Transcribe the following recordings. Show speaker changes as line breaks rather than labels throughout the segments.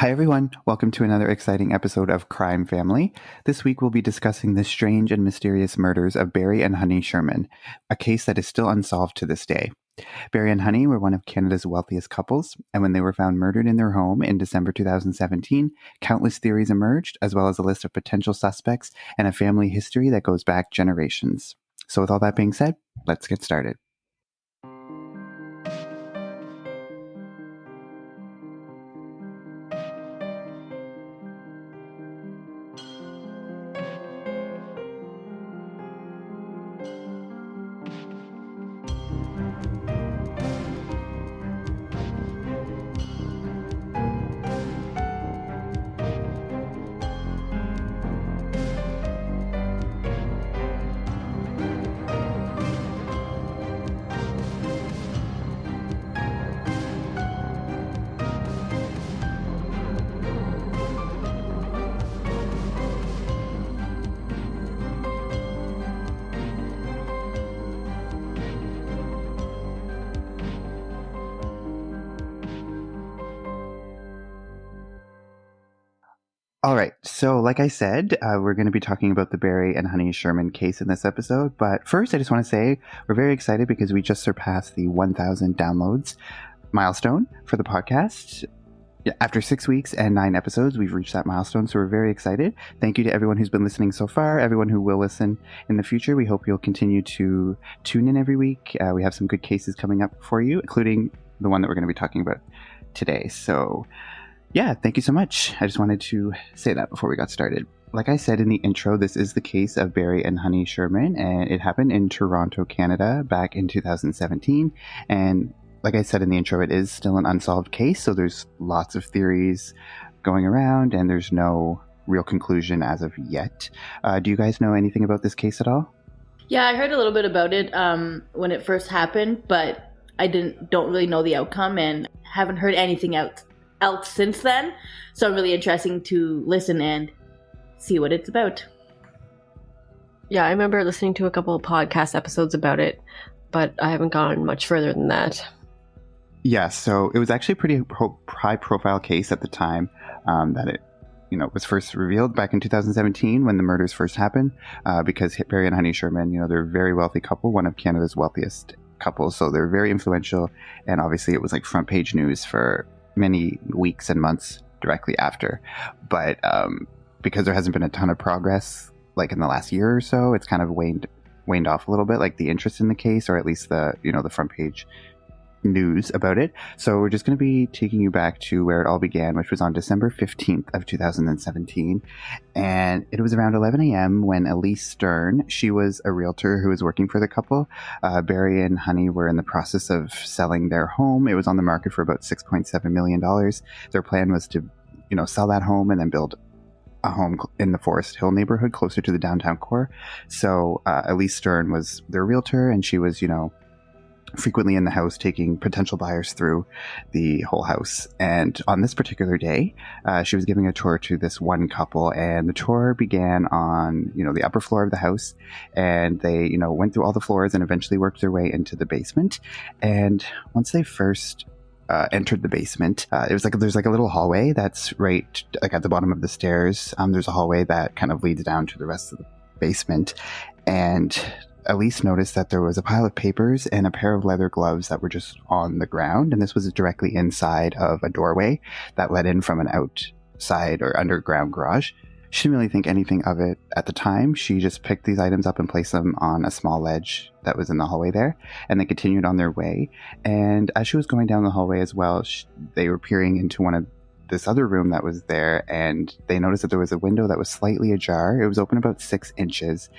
Hi everyone, welcome to another exciting episode of Crime Family. This week we'll be discussing the strange and mysterious murders of Barry and Honey Sherman, a case that is still unsolved to this day. Barry and Honey were one of Canada's wealthiest couples, and when they were found murdered in their home in December 2017, countless theories emerged, as well as a list of potential suspects and a family history that goes back generations. So with all that being said, let's get started. All right, so like I said, we're going to be talking about the Barry and Honey Sherman case in this episode. But first, I just want to say we're very excited because we just surpassed the 1,000 downloads milestone for the podcast. After 6 weeks and 9 episodes, we've reached that milestone, so we're very excited. Thank you to everyone who's been listening so far, everyone who will listen in the future. We hope you'll continue to tune in every week. We have some good cases coming up for you, including the one that we're going to be talking about today. So yeah, thank you so much. I just wanted to say that before we got started. Like I said in the intro, this is the case of Barry and Honey Sherman, and it happened in Toronto, Canada, back in 2017. And like I said in the intro, it is still an unsolved case, so there's lots of theories going around, and there's no real conclusion as of yet. Do you guys know anything about this case at all?
Yeah, I heard a little bit about it when it first happened, but I don't really know the outcome and haven't heard anything else since then, so I'm really interested to listen and see what it's about.
Yeah, I remember listening to a couple of podcast episodes about it, but I haven't gone much further than that.
Yeah, so it was actually a pretty high-profile case at the time that it was first revealed back in 2017 when the murders first happened, because Barry and Honey Sherman, they're a very wealthy couple, one of Canada's wealthiest couples, so they're very influential, and obviously it was like front page news for many weeks and months directly after. But because there hasn't been a ton of progress like in the last year or so, it's kind of waned off a little bit, like the interest in the case, or at least the the front page news about it. So we're just going to be taking you back to where it all began, which was on December 15th of 2017. And it was around 11 a.m. when Elise Stern, she was a realtor who was working for the couple. Barry and Honey were in the process of selling their home. It was on the market for about $6.7 million. Their plan was to, sell that home and then build a home in the Forest Hill neighborhood closer to the downtown core. So Elise Stern was their realtor, and she was, frequently in the house taking potential buyers through the whole house. And on this particular day, she was giving a tour to this one couple, and the tour began on the upper floor of the house, and they went through all the floors and eventually worked their way into the basement. And once they first entered the basement, there's like a little hallway that's right like at the bottom of the stairs. There's a hallway that kind of leads down to the rest of the basement, and Elise noticed that there was a pile of papers and a pair of leather gloves that were just on the ground, and this was directly inside of a doorway that led in from an outside or underground garage. She didn't really think anything of it at the time. She just picked these items up and placed them on a small ledge that was in the hallway there, and they continued on their way. And as she was going down the hallway as well, they were peering into one of this other room that was there, and they noticed that there was a window that was slightly ajar. It was open about 6 inches,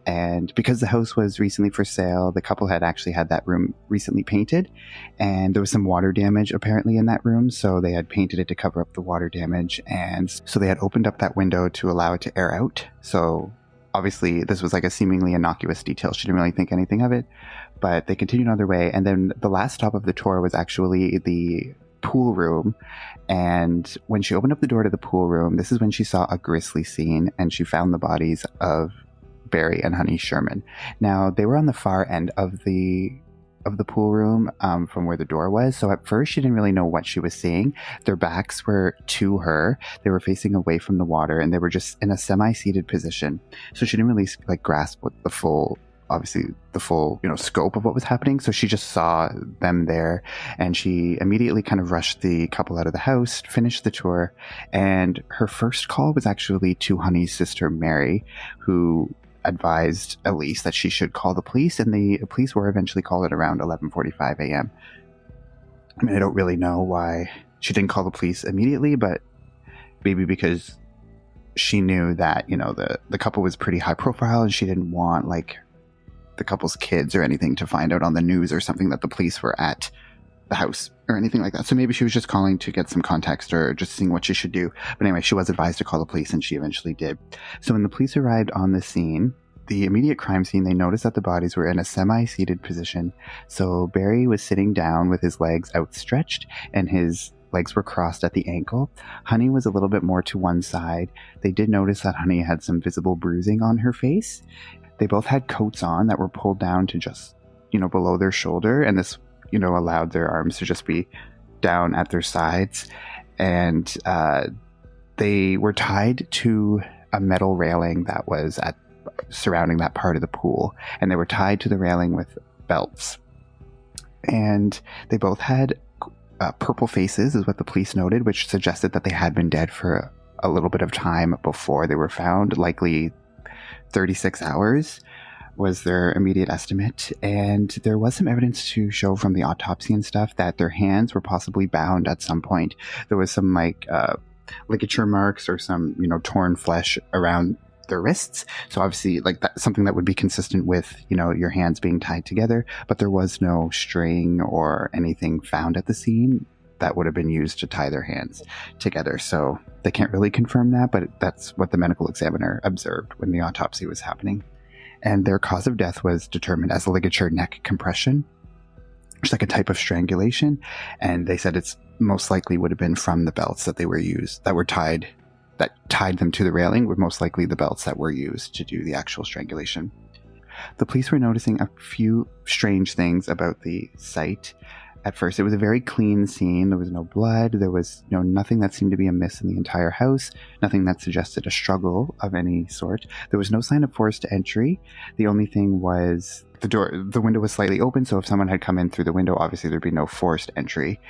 and because the house was recently for sale, the couple had actually had that room recently painted, and there was some water damage apparently in that room, so they had painted it to cover up the water damage, and so they had opened up that window to allow it to air out. So obviously this was like a seemingly innocuous detail. She didn't really think anything of it, but they continued on their way, and then the last stop of the tour was actually the pool room. And when she opened up the door to the pool room, this is when she saw a grisly scene, and she found the bodies of Barry and Honey Sherman. Now, they were on the far end of the of the pool room from where the door was. So at first she didn't really know what she was seeing. Their backs were to her. They were facing away from the water, and they were just in a semi-seated position. So she didn't really like grasp what the full scope of what was happening. So she just saw them there, and she immediately kind of rushed the couple out of the house, finished the tour, and her first call was actually to Honey's sister Mary, who advised Elise that she should call the police, and the police were eventually called at around 11:45 a.m. I mean, I don't really know why she didn't call the police immediately, but maybe because she knew that, you know, the couple was pretty high profile, and she didn't want like the couple's kids or anything to find out on the news or something that the police were at the house or anything like that. So maybe she was just calling to get some context or just seeing what she should do. But anyway, she was advised to call the police, and she eventually did. So when the police arrived on the scene, the immediate crime scene, they noticed that the bodies were in a semi-seated position. So Barry was sitting down with his legs outstretched, and his legs were crossed at the ankle. Honey was a little bit more to one side. They did notice that Honey had some visible bruising on her face. They both had coats on that were pulled down to just, you know, below their shoulder. And this, you know, allowed their arms to just be down at their sides. And they were tied to a metal railing that was surrounding that part of the pool. And they were tied to the railing with belts. And they both had purple faces, is what the police noted, which suggested that they had been dead for a little bit of time before they were found, likely 36 hours was their immediate estimate. And there was some evidence to show from the autopsy and stuff that their hands were possibly bound at some point. There was some ligature marks or some, you know, torn flesh around their wrists. So obviously like that's something that would be consistent with, you know, your hands being tied together, but there was no string or anything found at the scene that would have been used to tie their hands together. So they can't really confirm that, but that's what the medical examiner observed when the autopsy was happening. And their cause of death was determined as ligature neck compression, which is like a type of strangulation. And they said it's most likely would have been from the belts that tied them to the railing, were most likely the belts that were used to do the actual strangulation. The police were noticing a few strange things about the site. At first, it was a very clean scene. There was no blood. There was nothing that seemed to be amiss in the entire house. Nothing that suggested a struggle of any sort. There was no sign of forced entry. The only thing was the window was slightly open, so if someone had come in through the window, obviously there'd be no forced entry.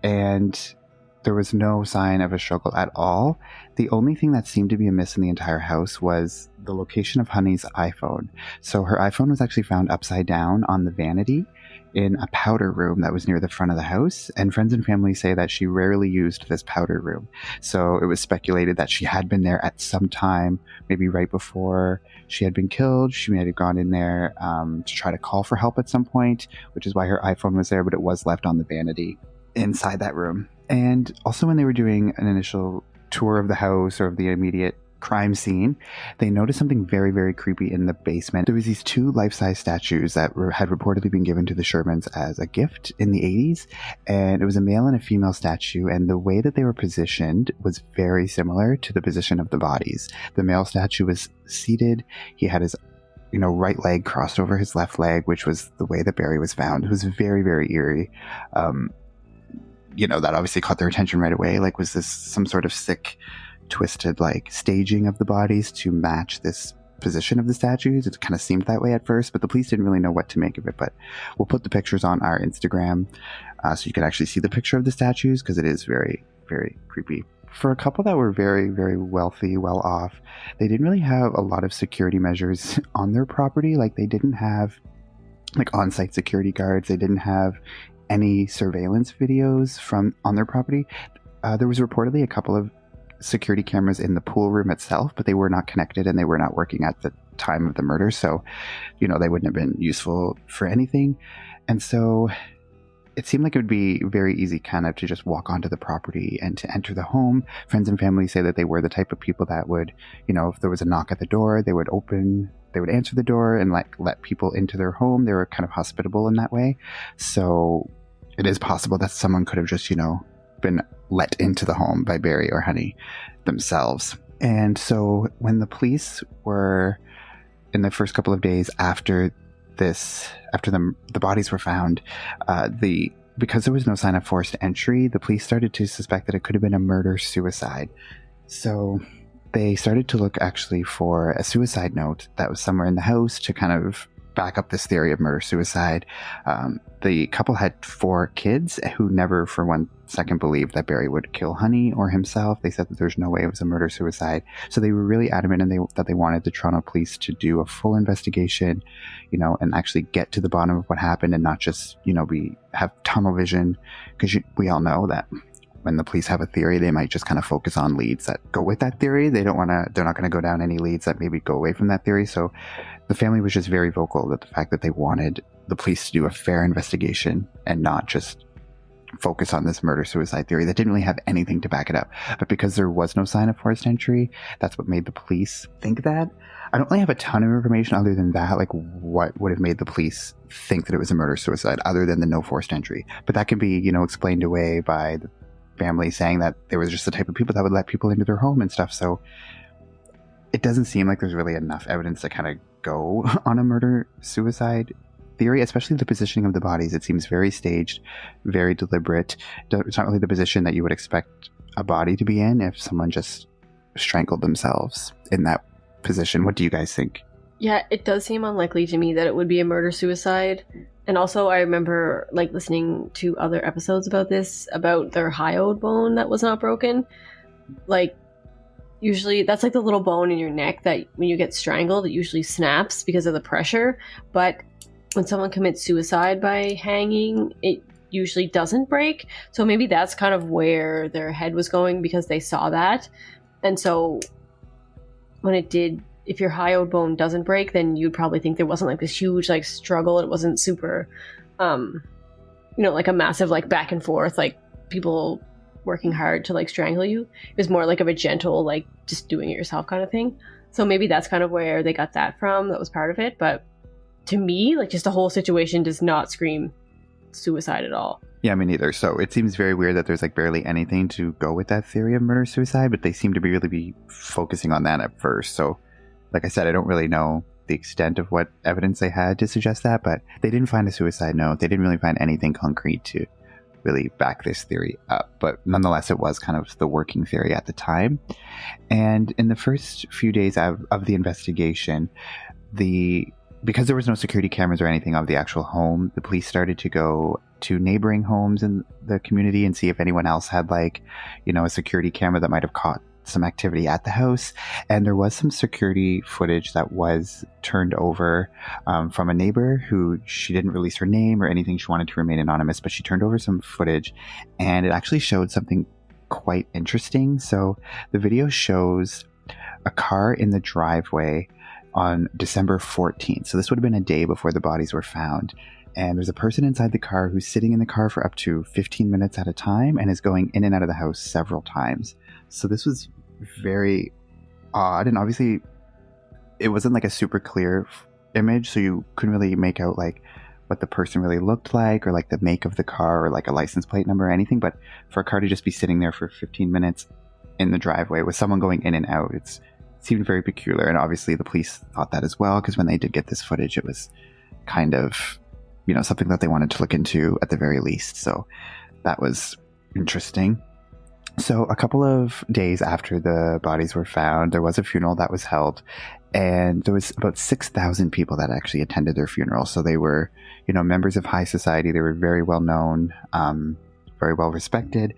And there was no sign of a struggle at all. The only thing that seemed to be amiss in the entire house was the location of Honey's iPhone. So her iPhone was actually found upside down on the vanity in a powder room that was near the front of the house, and friends and family say that she rarely used this powder room. So it was speculated that she had been there at some time, maybe right before she had been killed. She may have gone in there to try to call for help at some point, which is why her iPhone was there, but it was left on the vanity inside that room. And also when they were doing an initial tour of the house or of the immediate crime scene, they noticed something very, very creepy in the basement. There was these two life-size statues that had reportedly been given to the Shermans as a gift in the 80s, and it was a male and a female statue, and the way that they were positioned was very similar to the position of the bodies. The male statue was seated. He had his right leg crossed over his left leg, which was the way that Barry was found. It was very, very eerie. That obviously caught their attention right away. Like, was this some sort of sick, twisted, staging of the bodies to match this position of the statues? It kind of seemed that way at first, but the police didn't really know what to make of it. But we'll put the pictures on our Instagram so you can actually see the picture of the statues, because it is very, very creepy. For a couple that were very, very wealthy, well off, they didn't really have a lot of security measures on their property. They didn't have on-site security guards. They didn't have any surveillance videos on their property. There was reportedly a couple of security cameras in the pool room itself, but they were not connected and they were not working at the time of the murder. So, they wouldn't have been useful for anything. And so it seemed like it would be very easy kind of to just walk onto the property and to enter the home. Friends and family say that they were the type of people that would, if there was a knock at the door, they would answer the door and let people into their home. They were kind of hospitable in that way. So it is possible that someone could have just, been let into the home by Barry or Honey themselves. And so when the police were in the first couple of days after the bodies were found, because there was no sign of forced entry, the police started to suspect that it could have been a murder-suicide. So they started to look actually for a suicide note that was somewhere in the house to kind of back up this theory of murder-suicide. The couple had 4 kids who never for one second believed that Barry would kill Honey or himself. They said that there's no way it was a murder-suicide. So they were really adamant that they wanted the Toronto police to do a full investigation, and actually get to the bottom of what happened and not just, have tunnel vision. Because we all know that when the police have a theory, they might just kind of focus on leads that go with that theory. They're not going to go down any leads that maybe go away from that theory. So the family was just very vocal that the fact that they wanted the police to do a fair investigation and not just focus on this murder-suicide theory that didn't really have anything to back it up. But because there was no sign of forced entry, that's what made the police think that. I don't really have a ton of information other than that, like what would have made the police think that it was a murder-suicide other than the no forced entry. But that can be, explained away by the family saying that they were just the type of people that would let people into their home and stuff. So it doesn't seem like there's really enough evidence to kind of go on a murder-suicide theory, especially the positioning of the bodies. It seems very staged, very deliberate. It's not really the position that you would expect a body to be in if someone just strangled themselves in that position. What do you guys think?
Yeah, it does seem unlikely to me that it would be a murder-suicide. And also, I remember listening to other episodes about this, about their hyoid bone that was not broken. Usually that's the little bone in your neck that when you get strangled, it usually snaps because of the pressure. But when someone commits suicide by hanging, it usually doesn't break. So maybe that's kind of where their head was going because they saw that. And so when it did, if your hyoid bone doesn't break, then you'd probably think there wasn't this huge struggle. It wasn't super, a massive back and forth, people working hard to strangle you. It was more of a gentle, just doing it yourself kind of thing. So maybe that's kind of where they got that from. That was part of it. But to me, just the whole situation does not scream suicide at all.
Yeah, me neither. So it seems very weird that there's barely anything to go with that theory of murder-suicide, but they seem to really be focusing on that at first. So like I said, I don't really know the extent of what evidence they had to suggest that, but they didn't find a suicide note. They didn't really find anything concrete to really back this theory up. But nonetheless, it was kind of the working theory at the time. And in the first few days of the investigation, because there was no security cameras or anything of the actual home, the police started to go to neighboring homes in the community and see if anyone else had a security camera that might have caught some activity at the house. And there was some security footage that was turned over from a neighbor who, she didn't release her name or anything. She wanted to remain anonymous, but she turned over some footage and it actually showed something quite interesting. So the video shows a car in the driveway on December 14th. So this would have been a day before the bodies were found. And there's a person inside the car who's sitting in the car for up to 15 minutes at a time and is going in and out of the house several times. So this was very odd. And obviously it wasn't a super clear image. So you couldn't really make out what the person really looked like or the make of the car or a license plate number or anything. But for a car to just be sitting there for 15 minutes in the driveway with someone going in and out, it seemed very peculiar. And obviously the police thought that as well, because when they did get this footage, it was kind of, something that they wanted to look into at the very least. So that was interesting. So a couple of days after the bodies were found, there was a funeral that was held, and there was about 6,000 people that actually attended their funeral. So they were, members of high society. They were very well known, very well respected.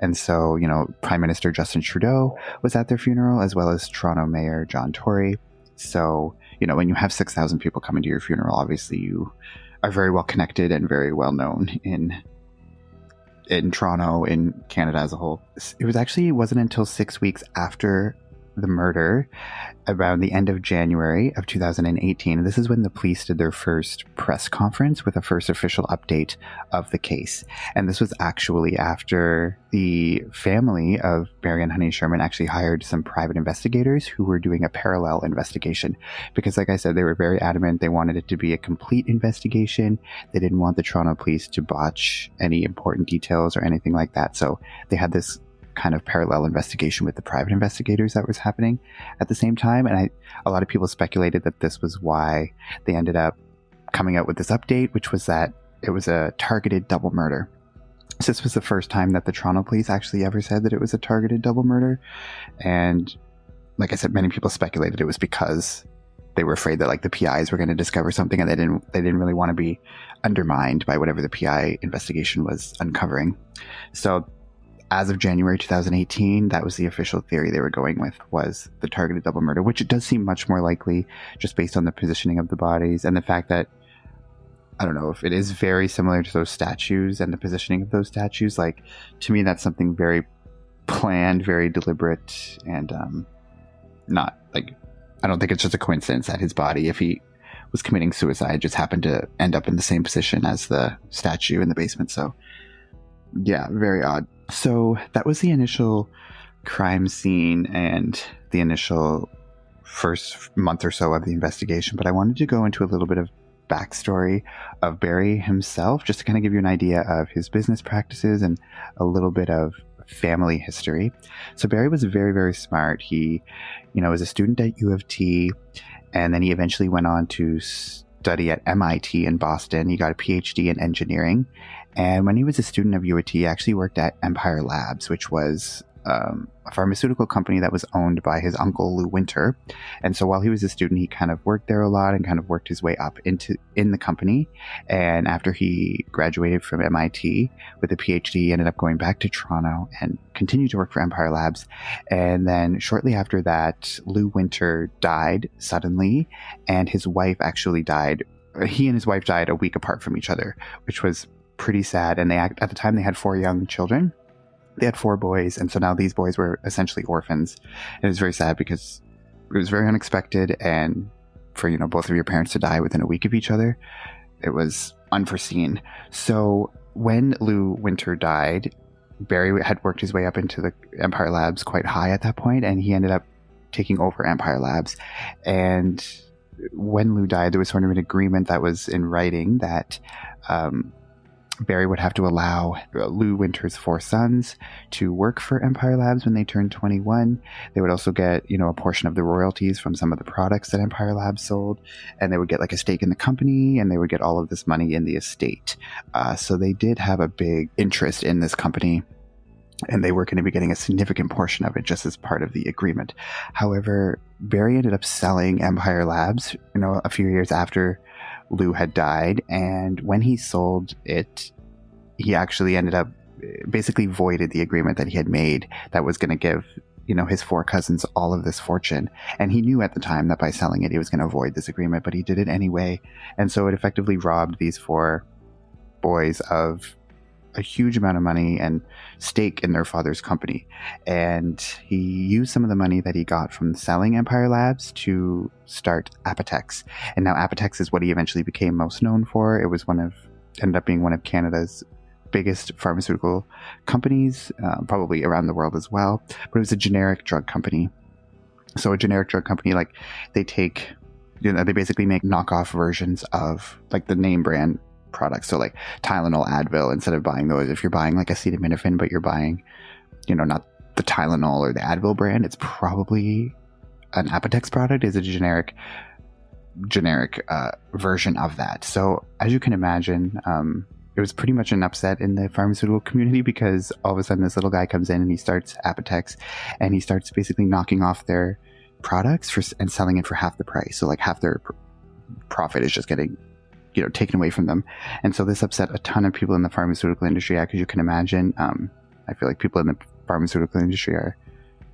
And so, Prime Minister Justin Trudeau was at their funeral, as well as Toronto Mayor John Tory. So, when you have 6,000 people coming to your funeral, obviously you are very well connected and very well known in Toronto, in Canada as a whole. It wasn't until 6 weeks after the murder, around the end of January of 2018. This is when the police did their first press conference with a first official update of the case. And this was actually after the family of Barry and Honey Sherman actually hired some private investigators who were doing a parallel investigation. Because like I said, they were very adamant. They wanted it to be a complete investigation. They didn't want the Toronto police to botch any important details or anything like that. So they had this kind of parallel investigation with the private investigators that was happening at the same time. And a lot of people speculated that this was why they ended up coming out with this update, which was that it was a targeted double murder. So this was the first time that the Toronto police actually ever said that it was a targeted double murder. And like I said, many people speculated it was because they were afraid that like the PIs were going to discover something, and they didn't really want to be undermined by whatever the PI investigation was uncovering. So as of January 2018, that was the official theory they were going with, was the targeted double murder, which it does seem much more likely just based on the positioning of the bodies and the fact that, I don't know, if it is very similar to those statues and the positioning of those statues, like, to me, that's something very planned, very deliberate, and not, like, I don't think it's just a coincidence that his body, if he was committing suicide, just happened to end up in the same position as the statue in the basement. So, yeah, very odd. So that was the initial crime scene and the initial first month or so of the investigation. But I wanted to go into a little bit of backstory of Barry himself, just to kind of give you an idea of his business practices and a little bit of family history. So Barry was very, very smart. He, was a student at U of T, and then he eventually went on to study at MIT in Boston. He got a PhD in engineering. And when he was a student of U of T, he actually worked at Empire Labs, which was a pharmaceutical company that was owned by his uncle, Lou Winter. And so while he was a student, he kind of worked there a lot and kind of worked his way up in the company. And after he graduated from MIT with a PhD, he ended up going back to Toronto and continued to work for Empire Labs. And then shortly after that, Lou Winter died suddenly, and his wife actually died. He and his wife died a week apart from each other, which was pretty sad. And at the time, they had 4 young children. They had 4 boys, and so now these boys were essentially orphans. It was very sad because it was very unexpected, and for both of your parents to die within a week of each other, it was unforeseen. So when Lou Winter died, Barry had worked his way up into the Empire Labs quite high at that point, and he ended up taking over Empire Labs. And when Lou died, there was sort of an agreement that was in writing that Barry would have to allow Lou Winter's 4 sons to work for Empire Labs when they turned 21. They would also get, a portion of the royalties from some of the products that Empire Labs sold, and they would get like a stake in the company, and they would get all of this money in the estate. So they did have a big interest in this company, and they were going to be getting a significant portion of it just as part of the agreement. However, Barry ended up selling Empire Labs, a few years after Lou had died, and when he sold it, he actually ended up basically voided the agreement that he had made that was going to give his 4 cousins all of this fortune. And he knew at the time that by selling it he was going to avoid this agreement, but he did it anyway. And so it effectively robbed these 4 boys of a huge amount of money and stake in their father's company. And he used some of the money that he got from selling Empire Labs to start Apotex. And now Apotex is what he eventually became most known for. It was ended up being one of Canada's biggest pharmaceutical companies, probably around the world as well. But it was a generic drug company. So a generic drug company, like, they take, they basically make knockoff versions of like the name brand products. So like Tylenol, Advil, instead of buying those, if you're buying like acetaminophen, but you're buying, not the Tylenol or the Advil brand, it's probably an Apotex product, is a generic version of that. So as you can imagine, it was pretty much an upset in the pharmaceutical community, because all of a sudden this little guy comes in and he starts Apotex, and he starts basically knocking off their products and selling it for half the price. So like half their profit is just getting taken away from them. And so this upset a ton of people in the pharmaceutical industry, as you can imagine. I feel like people in the pharmaceutical industry are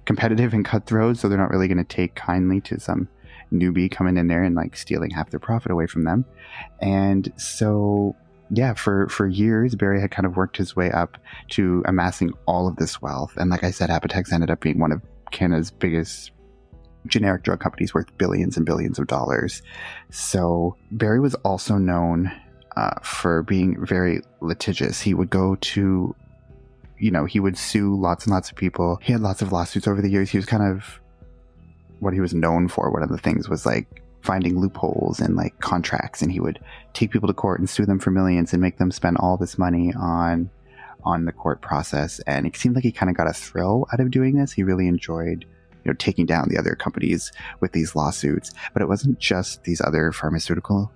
competitive and cutthroat, so they're not really going to take kindly to some newbie coming in there and like stealing half their profit away from them. And so yeah, for years, Barry had kind of worked his way up to amassing all of this wealth. And like I said, Apotex ended up being one of Canada's biggest generic drug companies, worth billions and billions of dollars. So Barry was also known for being very litigious. He would go to, he would sue lots and lots of people. He had lots of lawsuits over the years. He was kind of, what he was known for, one of the things was like finding loopholes in like contracts, and he would take people to court and sue them for millions and make them spend all this money on the court process. And it seemed like he kind of got a thrill out of doing this. He really enjoyed taking down the other companies with these lawsuits. But it wasn't just these other pharmaceutical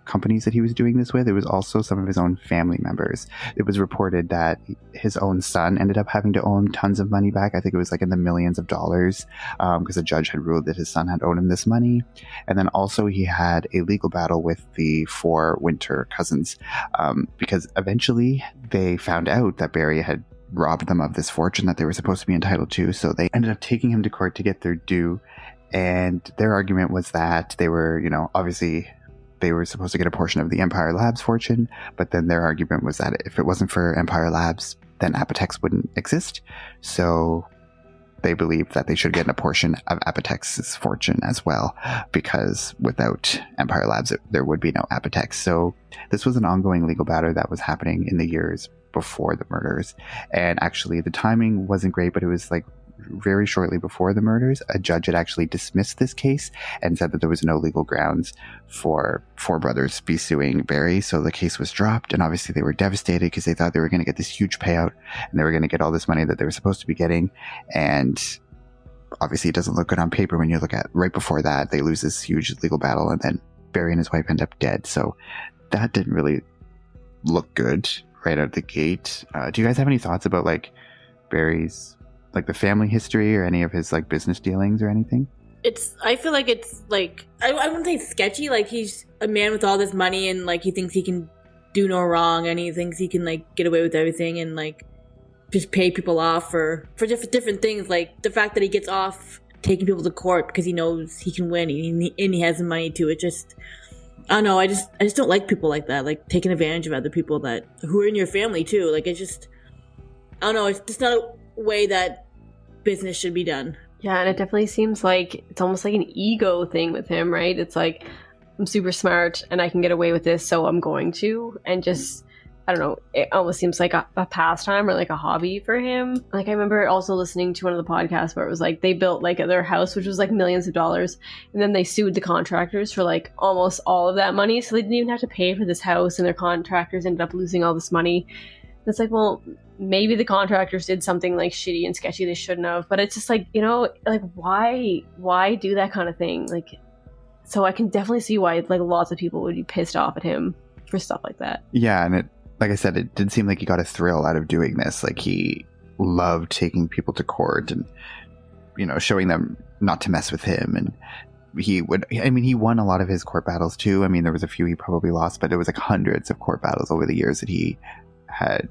companies that he was doing this with. It was also some of his own family members. It was reported that his own son ended up having to owe him tons of money back. I think it was like in the millions of dollars, because a judge had ruled that his son had owed him this money. And then also he had a legal battle with the 4 Winter cousins, because eventually they found out that Barry had robbed them of this fortune that they were supposed to be entitled to. So they ended up taking him to court to get their due. And their argument was that they were, obviously they were supposed to get a portion of the Empire Labs fortune, but then their argument was that if it wasn't for Empire Labs, then Apotex wouldn't exist. So they believed that they should get a portion of Apotex's fortune as well, because without Empire Labs, there would be no Apotex. So this was an ongoing legal battle that was happening in the years before the murders. And actually the timing wasn't great, but it was like very shortly before the murders, a judge had actually dismissed this case and said that there was no legal grounds for 4 brothers to be suing Barry. So the case was dropped, and obviously they were devastated because they thought they were going to get this huge payout and they were going to get all this money that they were supposed to be getting. And obviously it doesn't look good on paper when you look at right before that, they lose this huge legal battle, and then Barry and his wife end up dead. So that didn't really look good right out the gate. Do you guys have any thoughts about like Barry's like the family history or any of his like business dealings or anything?
I feel like it's like, I wouldn't say sketchy. Like, he's a man with all this money and like he thinks he can do no wrong and he thinks he can like get away with everything and like just pay people off for different things. Like the fact that he gets off taking people to court because he knows he can win and he has the money to it. Just, I don't know. I just don't like people like that, like taking advantage of other people who are in your family too. Like, it's just, I don't know. It's just not a way that business should be done.
Yeah, and it definitely seems like it's almost like an ego thing with him, right? It's like, I'm super smart and I can get away with this, so I'm going to. And just, I don't know, it almost seems like a pastime or like a hobby for him. Like, I remember also listening to one of the podcasts where it was like they built like their house, which was like millions of dollars, and then they sued the contractors for like almost all of that money, so they didn't even have to pay for this house, and their contractors ended up losing all this money. And it's like, well, maybe the contractors did something like shitty and sketchy they shouldn't have, but it's just like, like why do that kind of thing? Like, so I can definitely see why like lots of people would be pissed off at him for stuff like that. Yeah,
and it, like I said, it did seem like he got a thrill out of doing this. Like, he loved taking people to court and showing them not to mess with him. And he won a lot of his court battles too. I mean, there was a few he probably lost, but there was like hundreds of court battles over the years that he had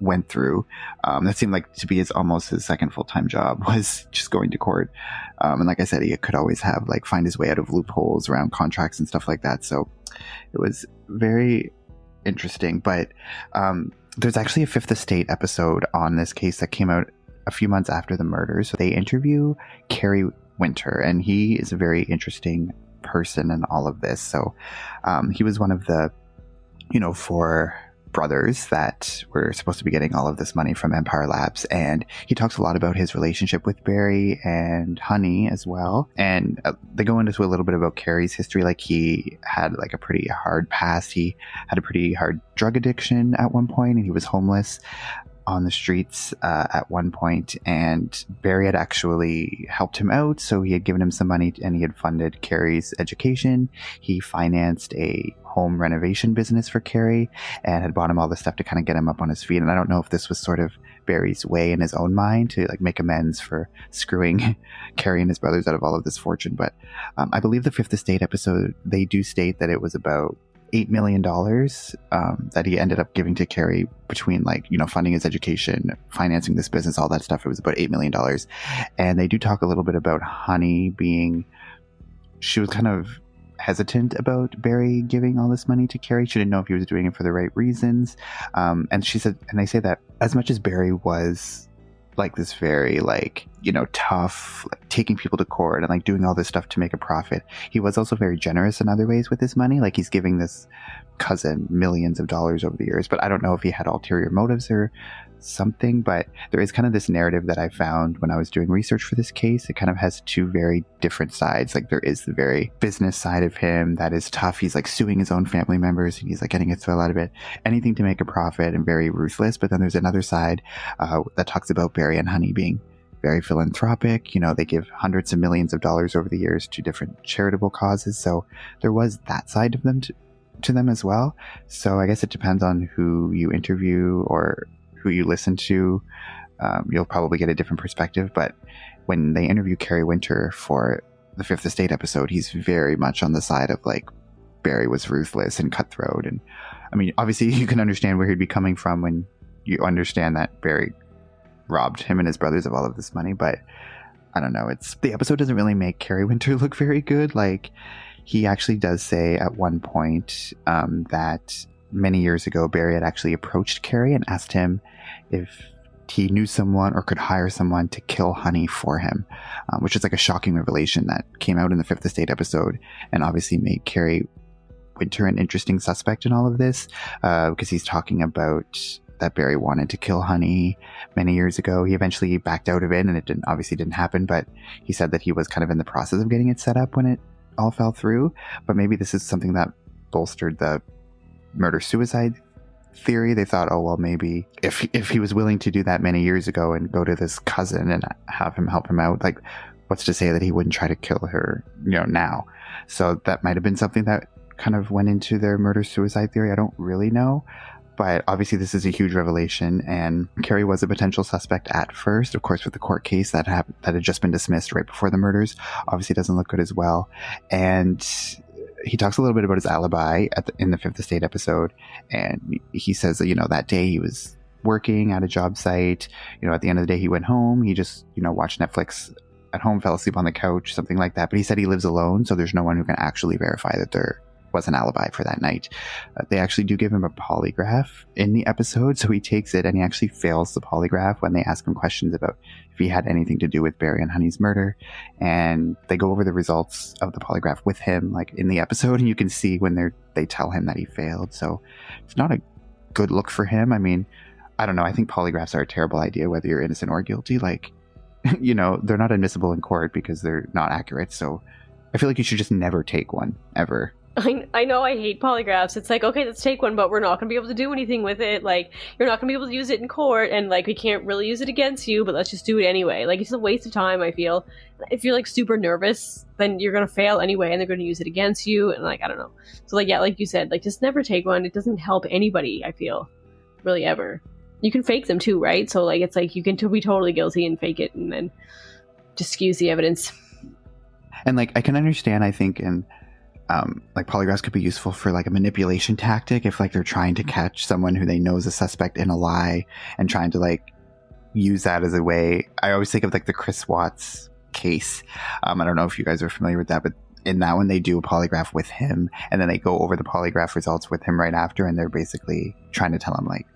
went through. That seemed like to be almost his second full-time job, was just going to court. And like I said, he could always find his way out of loopholes around contracts and stuff like that. So it was very interesting. But there's actually a Fifth Estate episode on this case that came out a few months after the murders. So they interview Kerry Winter, and he is a very interesting person in all of this. So he was one of the 4 brothers that were supposed to be getting all of this money from Empire Labs, and he talks a lot about his relationship with Barry and Honey as well. And they go into a little bit about Carrie's history. Like, he had like a pretty hard past. He had a pretty hard drug addiction at one point, and he was homeless on the streets at one point, and Barry had actually helped him out. So he had given him some money and he had funded Carrie's education. He financed a home renovation business for Kerry and had bought him all the stuff to kind of get him up on his feet. And I don't know if this was sort of Barry's way in his own mind to like make amends for screwing Kerry and his brothers out of all of this fortune. But I believe the Fifth Estate episode, they do state that it was about $8 million that he ended up giving to Kerry between funding his education, financing this business, all that stuff. It was about $8 million. And they do talk a little bit about Honey she was kind of hesitant about Barry giving all this money to Kerry. She didn't know if he was doing it for the right reasons. And she said, and they say that as much as Barry was like this very tough, taking people to court and doing all this stuff to make a profit, he was also very generous in other ways with his money. Like, he's giving this cousin millions of dollars over the years, but I don't know if he had ulterior motives or something. But there is kind of this narrative that I found when I was doing research for this case. It kind of has 2 very different sides. Like, there is the very business side of him that is tough. He's suing his own family members and he's getting a thrill out of it, anything to make a profit, and very ruthless. But then there's another side that talks about Barry and Honey being very philanthropic. They give hundreds of millions of dollars over the years to different charitable causes. So there was that side of them to them as well. So I guess it depends on who you interview or who you listen to. You'll probably get a different perspective. But when they interview Kerry Winter for the Fifth Estate episode, he's very much on the side of like Barry was ruthless and cutthroat. And I mean, obviously you can understand where he'd be coming from when you understand that Barry robbed him and his brothers of all of this money. But I don't know, the episode doesn't really make Kerry Winter look very good. Like, he actually does say at one point that many years ago, Barry had actually approached Kerry and asked him if he knew someone or could hire someone to kill Honey for him, which is like a shocking revelation that came out in the Fifth Estate episode and obviously made Kerry Winter an interesting suspect in all of this, because he's talking about that Barry wanted to kill Honey many years ago. He eventually backed out of it and it obviously didn't happen, but he said that he was kind of in the process of getting it set up when it all fell through. But maybe this is something that bolstered the murder-suicide theory. They thought, oh, well, maybe if he was willing to do that many years ago and go to this cousin and have him help him out, like, what's to say that he wouldn't try to kill her, now? So that might have been something that kind of went into their murder-suicide theory. I don't really know. But obviously this is a huge revelation, and Kerry was a potential suspect at first, of course, with the court case that had just been dismissed right before the murders. Obviously doesn't look good as well. And he talks a little bit about his alibi in the Fifth Estate episode, and he says that, that day he was working at a job site. At the end of the day he went home. He just, watched Netflix at home, fell asleep on the couch, something like that. But he said he lives alone, so there's no one who can actually verify that there was an alibi for that night. They actually do give him a polygraph in the episode, so he takes it and he actually fails the polygraph when they ask him questions about if he had anything to do with Barry and Honey's murder. And they go over the results of the polygraph with him, like in the episode, and you can see when they tell him that he failed. So it's not a good look for him. I mean, I don't know. I think polygraphs are a terrible idea, whether you're innocent or guilty. Like, they're not admissible in court because they're not accurate. So I feel like you should just never take one, ever.
I know I hate polygraphs. It's like, okay, let's take one, but we're not going to be able to do anything with it. Like, you're not going to be able to use it in court, and, like, we can't really use it against you, but let's just do it anyway. Like, it's a waste of time, I feel. If you're, like, super nervous, then you're going to fail anyway, and they're going to use it against you, and, like, I don't know. So, like, yeah, like you said, like, just never take one. It doesn't help anybody, I feel, really ever. You can fake them, too, right? So, like, it's like you can be totally guilty and fake it, and then just excuse the evidence.
And, like, I can understand, I think, like, polygraphs could be useful for like a manipulation tactic if like they're trying to catch someone who they know is a suspect in a lie and trying to like use that as a way. I always think of like the Chris Watts case. I don't know if you guys are familiar with that, but in that one they do a polygraph with him and then they go over the polygraph results with him right after, and they're basically trying to tell him like,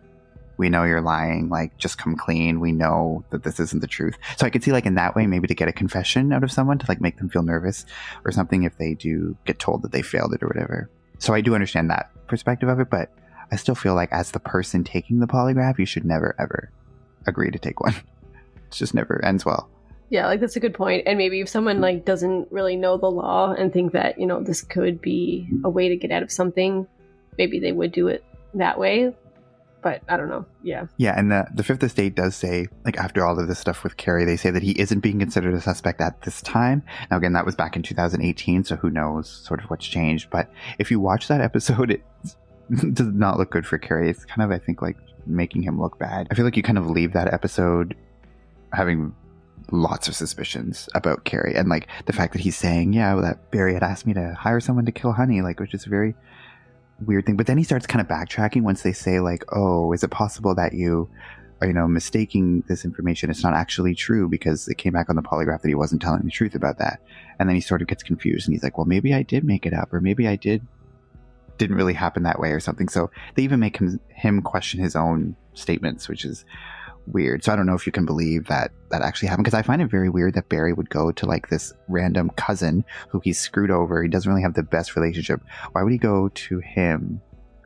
we know you're lying, like, just come clean. We know that this isn't the truth. So I could see, like, in that way, maybe to get a confession out of someone to, like, make them feel nervous or something if they do get told that they failed it or whatever. So I do understand that perspective of it, but I still feel like as the person taking the polygraph, you should never, ever agree to take one. It just never ends well.
Yeah, like, that's a good point. And maybe if someone, like, doesn't really know the law and think that, this could be a way to get out of something, maybe they would do it that way. But I don't know. Yeah. Yeah.
And the Fifth Estate does say, like, after all of this stuff with Kerry, they say that he isn't being considered a suspect at this time. Now, again, that was back in 2018. So who knows sort of what's changed. But if you watch that episode, it does not look good for Kerry. It's kind of, I think, like making him look bad. I feel like you kind of leave that episode having lots of suspicions about Kerry. And like the fact that he's saying, yeah, well, that Barry had asked me to hire someone to kill Honey, like, which is very weird thing. But then he starts kind of backtracking once they say like, oh, is it possible that you are mistaking this information? It's not actually true because it came back on the polygraph that he wasn't telling the truth about that. And then he sort of gets confused and he's like, well, maybe I did make it up, or maybe I didn't really happen that way or something. So they even make him question his own statements, which is weird. So I don't know if you can believe that actually happened, because I find it very weird that Barry would go to like this random cousin who he's screwed over. He doesn't really have the best relationship. Why would he go to him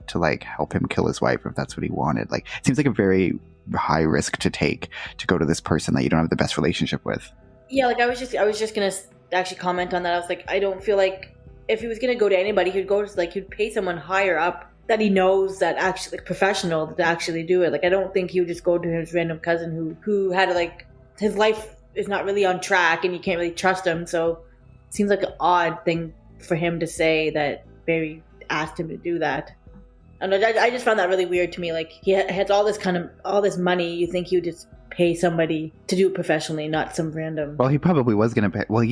to like help him kill his wife if that's what he wanted? Like, it seems like a very high risk to take, to go to this person that you don't have the best relationship with.
Yeah, like I was just gonna actually comment on that. I was like, I don't feel like if he was gonna go to anybody, he'd go to he'd pay someone higher up that he knows, that actually, like, professional to actually do it. Like, I don't think he would just go to his random cousin who had like, his life is not really on track and you can't really trust him. So it seems like an odd thing for him to say that Barry asked him to do that. And I just found that really weird to me. Like, he has all this money. You think he would just pay somebody to do it professionally, not some random.
Well, he probably was going to pay. Well,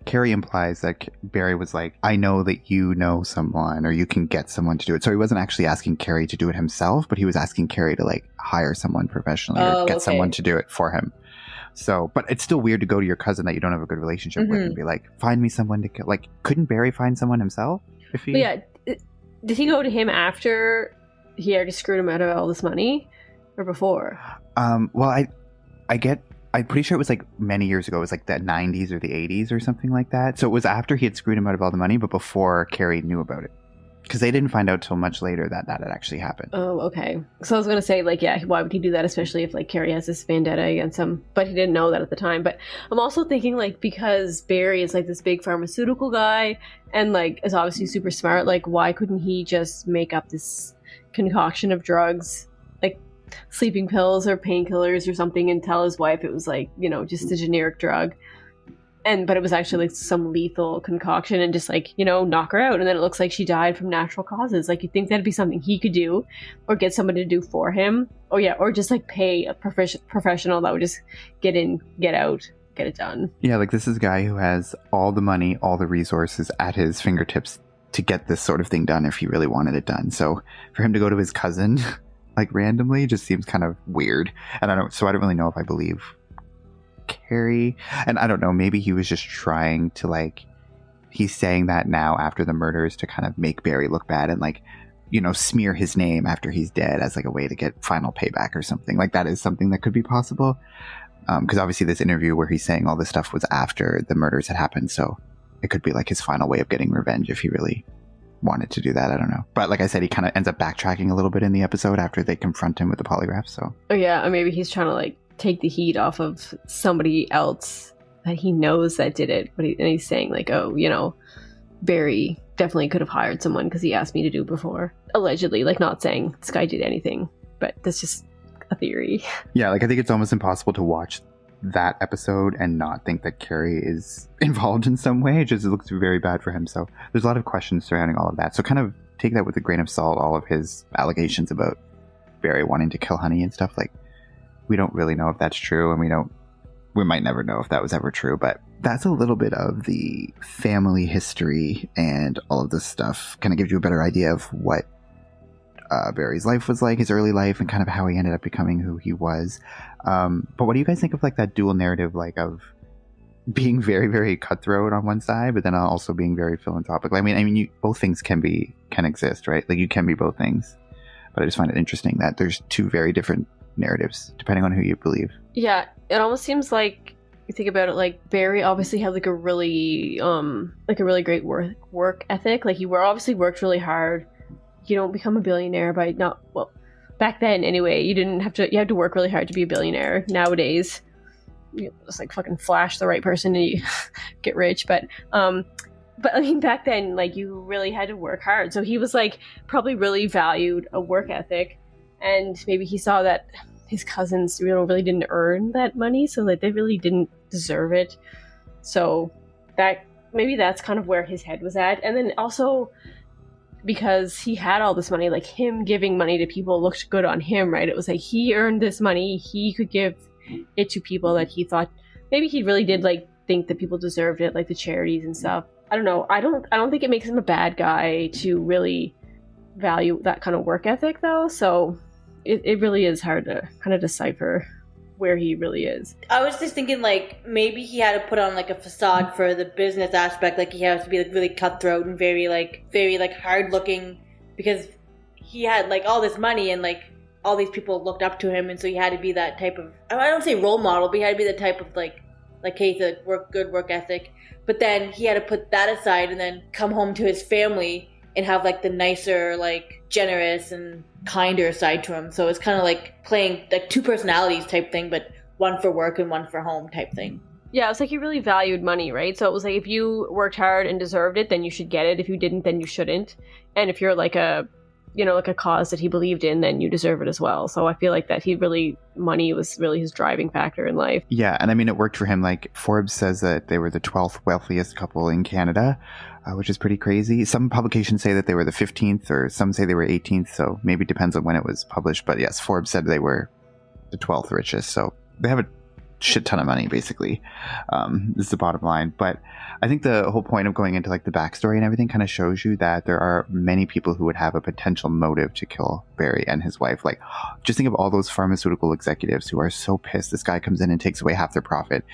Carrie implies that Barry was like, I know that you know someone or you can get someone to do it. So he wasn't actually asking Carrie to do it himself, but he was asking Carrie to like hire someone professionally or get someone to do it for him. So, but it's still weird to go to your cousin that you don't have a good relationship with and be like, find me someone to kill. Like, couldn't Barry find someone himself? If he...
But yeah, did he go to him after he already screwed him out of all this money or before?
Well, I'm pretty sure it was like many years ago. It was like the 90s or the 80s or something like that. So it was after he had screwed him out of all the money, but before Carrie knew about it. Because they didn't find out till much later that had actually happened.
Oh, okay. So I was going to say, like, yeah, why would he do that, especially if, like, Carrie has this vendetta against him? But he didn't know that at the time. But I'm also thinking, like, because Barry is, like, this big pharmaceutical guy and, like, is obviously super smart, like, why couldn't he just make up this concoction of drugs, like sleeping pills or painkillers or something, and tell his wife it was, like, you know, just a generic drug? But it was actually like some lethal concoction and just like, you know, knock her out. And then it looks like she died from natural causes. Like, you'd think that'd be something he could do or get someone to do for him. Oh yeah. Or just like pay a professional that would just get in, get out, get it done.
Yeah. Like, this is a guy who has all the money, all the resources at his fingertips to get this sort of thing done if he really wanted it done. So for him to go to his cousin, like randomly, just seems kind of weird. And I don't really know if I believe Carrie, and I don't know, maybe he was just trying to, like, he's saying that now after the murders to kind of make Barry look bad and, like, you know, smear his name after he's dead as like a way to get final payback or something. Like, that is something that could be possible, because obviously this interview where he's saying all this stuff was after the murders had happened, so it could be like his final way of getting revenge if he really wanted to do that. I don't know, but like I said, he kind of ends up backtracking a little bit in the episode after they confront him with the polygraph. So
or maybe he's trying to like take the heat off of somebody else that he knows that did it, but he's saying like, oh, you know, Barry definitely could have hired someone because he asked me to do before, allegedly, like not saying this guy did anything, but that's just a theory.
Yeah, like I think it's almost impossible to watch that episode and not think that Carrie is involved in some way. It just looks very bad for him. So there's a lot of questions surrounding all of that. So kind of take that with a grain of salt, all of his allegations about Barry wanting to kill Honey and stuff. Like, we don't really know if that's true, and we might never know if that was ever true, but that's a little bit of the family history and all of this stuff. Kind of gives you a better idea of what Barry's life was like, his early life, and kind of how he ended up becoming who he was. But what do you guys think of like that dual narrative, like of being very, very cutthroat on one side, but then also being very philanthropic? I mean, both things can exist, right? Like, you can be both things, but I just find it interesting that there's two very different narratives depending on who you believe.
Yeah, it almost seems like, you think about it, like Barry obviously had like a really great work ethic. Like, he obviously worked really hard. You don't become a billionaire by back then anyway, you had to work really hard to be a billionaire. Nowadays you just like fucking flash the right person and you get rich, but I mean, back then, like, you really had to work hard. So he was like probably really valued a work ethic. And maybe he saw that his cousins really didn't earn that money, so that they really didn't deserve it. So that's kind of where his head was at. And then also, because he had all this money, like, him giving money to people looked good on him, right? It was like, he earned this money, he could give it to people that he thought maybe he really did like think that people deserved it, like the charities and stuff. I don't know. I don't think it makes him a bad guy to really value that kind of work ethic, though. So it really is hard to kind of decipher where he really is. I
was just thinking, like, maybe he had to put on like a facade for the business aspect. Like, he has to be like really cutthroat and very hard looking, because he had like all this money and like all these people looked up to him, and so he had to be that type of, I don't say role model, but he had to be the type of like hey, the good work ethic. But then he had to put that aside and then come home to his family and have like the nicer, like generous and kinder side to him. So it's kind of like playing like two personalities type thing, but one for work and one for home type thing.
Yeah, it's like he really valued money, right? So it was like, if you worked hard and deserved it, then you should get it. If you didn't, then you shouldn't. And if you're like a like a cause that he believed in, then you deserve it as well. So I feel like that money was really his driving factor in life.
Yeah, and I mean, it worked for him. Like, Forbes says that they were the 12th wealthiest couple in Canada, which is pretty crazy. Some publications say that they were the 15th, or some say they were 18th, so maybe it depends on when it was published. But yes, Forbes said they were the 12th richest, so they have a shit ton of money, basically. This is the bottom line. But I think the whole point of going into like the backstory and everything kind of shows you that there are many people who would have a potential motive to kill Barry and his wife. Like, just think of all those pharmaceutical executives who are so pissed this guy comes in and takes away half their profit,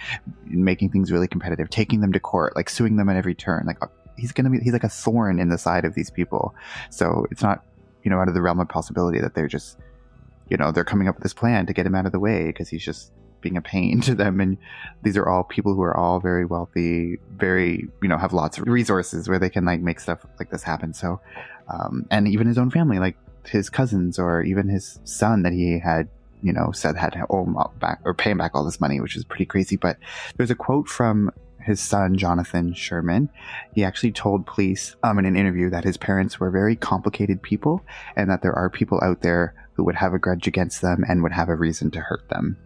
making things really competitive, taking them to court, like suing them at every turn. Like, he's like a thorn in the side of these people. So it's not, out of the realm of possibility that they're just, they're coming up with this plan to get him out of the way because he's just being a pain to them. And these are all people who are all very wealthy, very, have lots of resources where they can like make stuff like this happen. So, and even his own family, like his cousins or even his son that he had, said had to owe him back or pay him back all this money, which is pretty crazy. But there's a quote from his son, Jonathan Sherman. He actually told police in an interview that his parents were very complicated people and that there are people out there who would have a grudge against them and would have a reason to hurt them.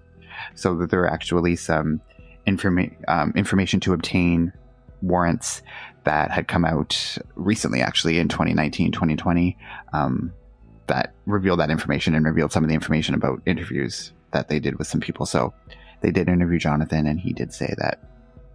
So that there are actually some information to obtain warrants that had come out recently, actually in 2019, 2020, that revealed that information and revealed some of the information about interviews that they did with some people. So they did interview Jonathan, and he did say that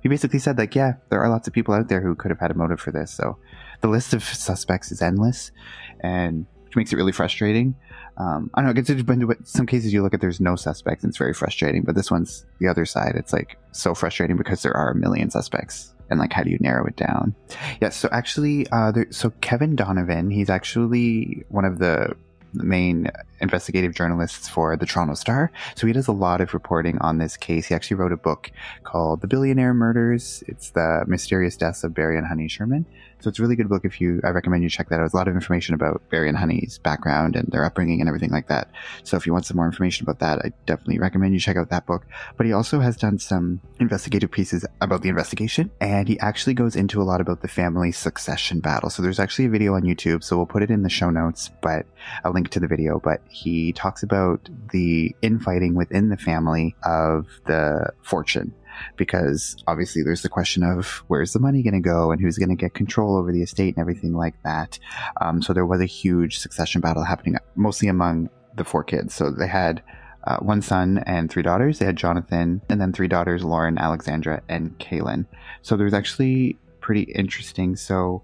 he basically said, like, yeah, there are lots of people out there who could have had a motive for this. So the list of suspects is endless, and which makes it really frustrating. I don't know, it gets into some cases you look at, there's no suspects, and it's very frustrating, but this one's the other side. It's like so frustrating because there are a million suspects, and like, how do you narrow it down? Yeah, so actually, so Kevin Donovan, he's actually one of the main investigative journalists for the Toronto Star. So he does a lot of reporting on this case. He actually wrote a book called The Billionaire Murders. It's the mysterious deaths of Barry and Honey Sherman. So it's a really good book. I recommend you check that out. There's a lot of information about Barry and Honey's background and their upbringing and everything like that. So if you want some more information about that, I definitely recommend you check out that book. But he also has done some investigative pieces about the investigation, and he actually goes into a lot about the family succession battle. So there's actually a video on YouTube, so we'll put it in the show notes, but I'll link to the video. But he talks about the infighting within the family of the fortune, because obviously there's the question of where's the money going to go and who's going to get control over the estate and everything like that. So there was a huge succession battle happening mostly among the four kids. So they had one son and three daughters. They had Jonathan, and then three daughters, Lauren, Alexandra, and Kaylin. So there's actually pretty interesting. So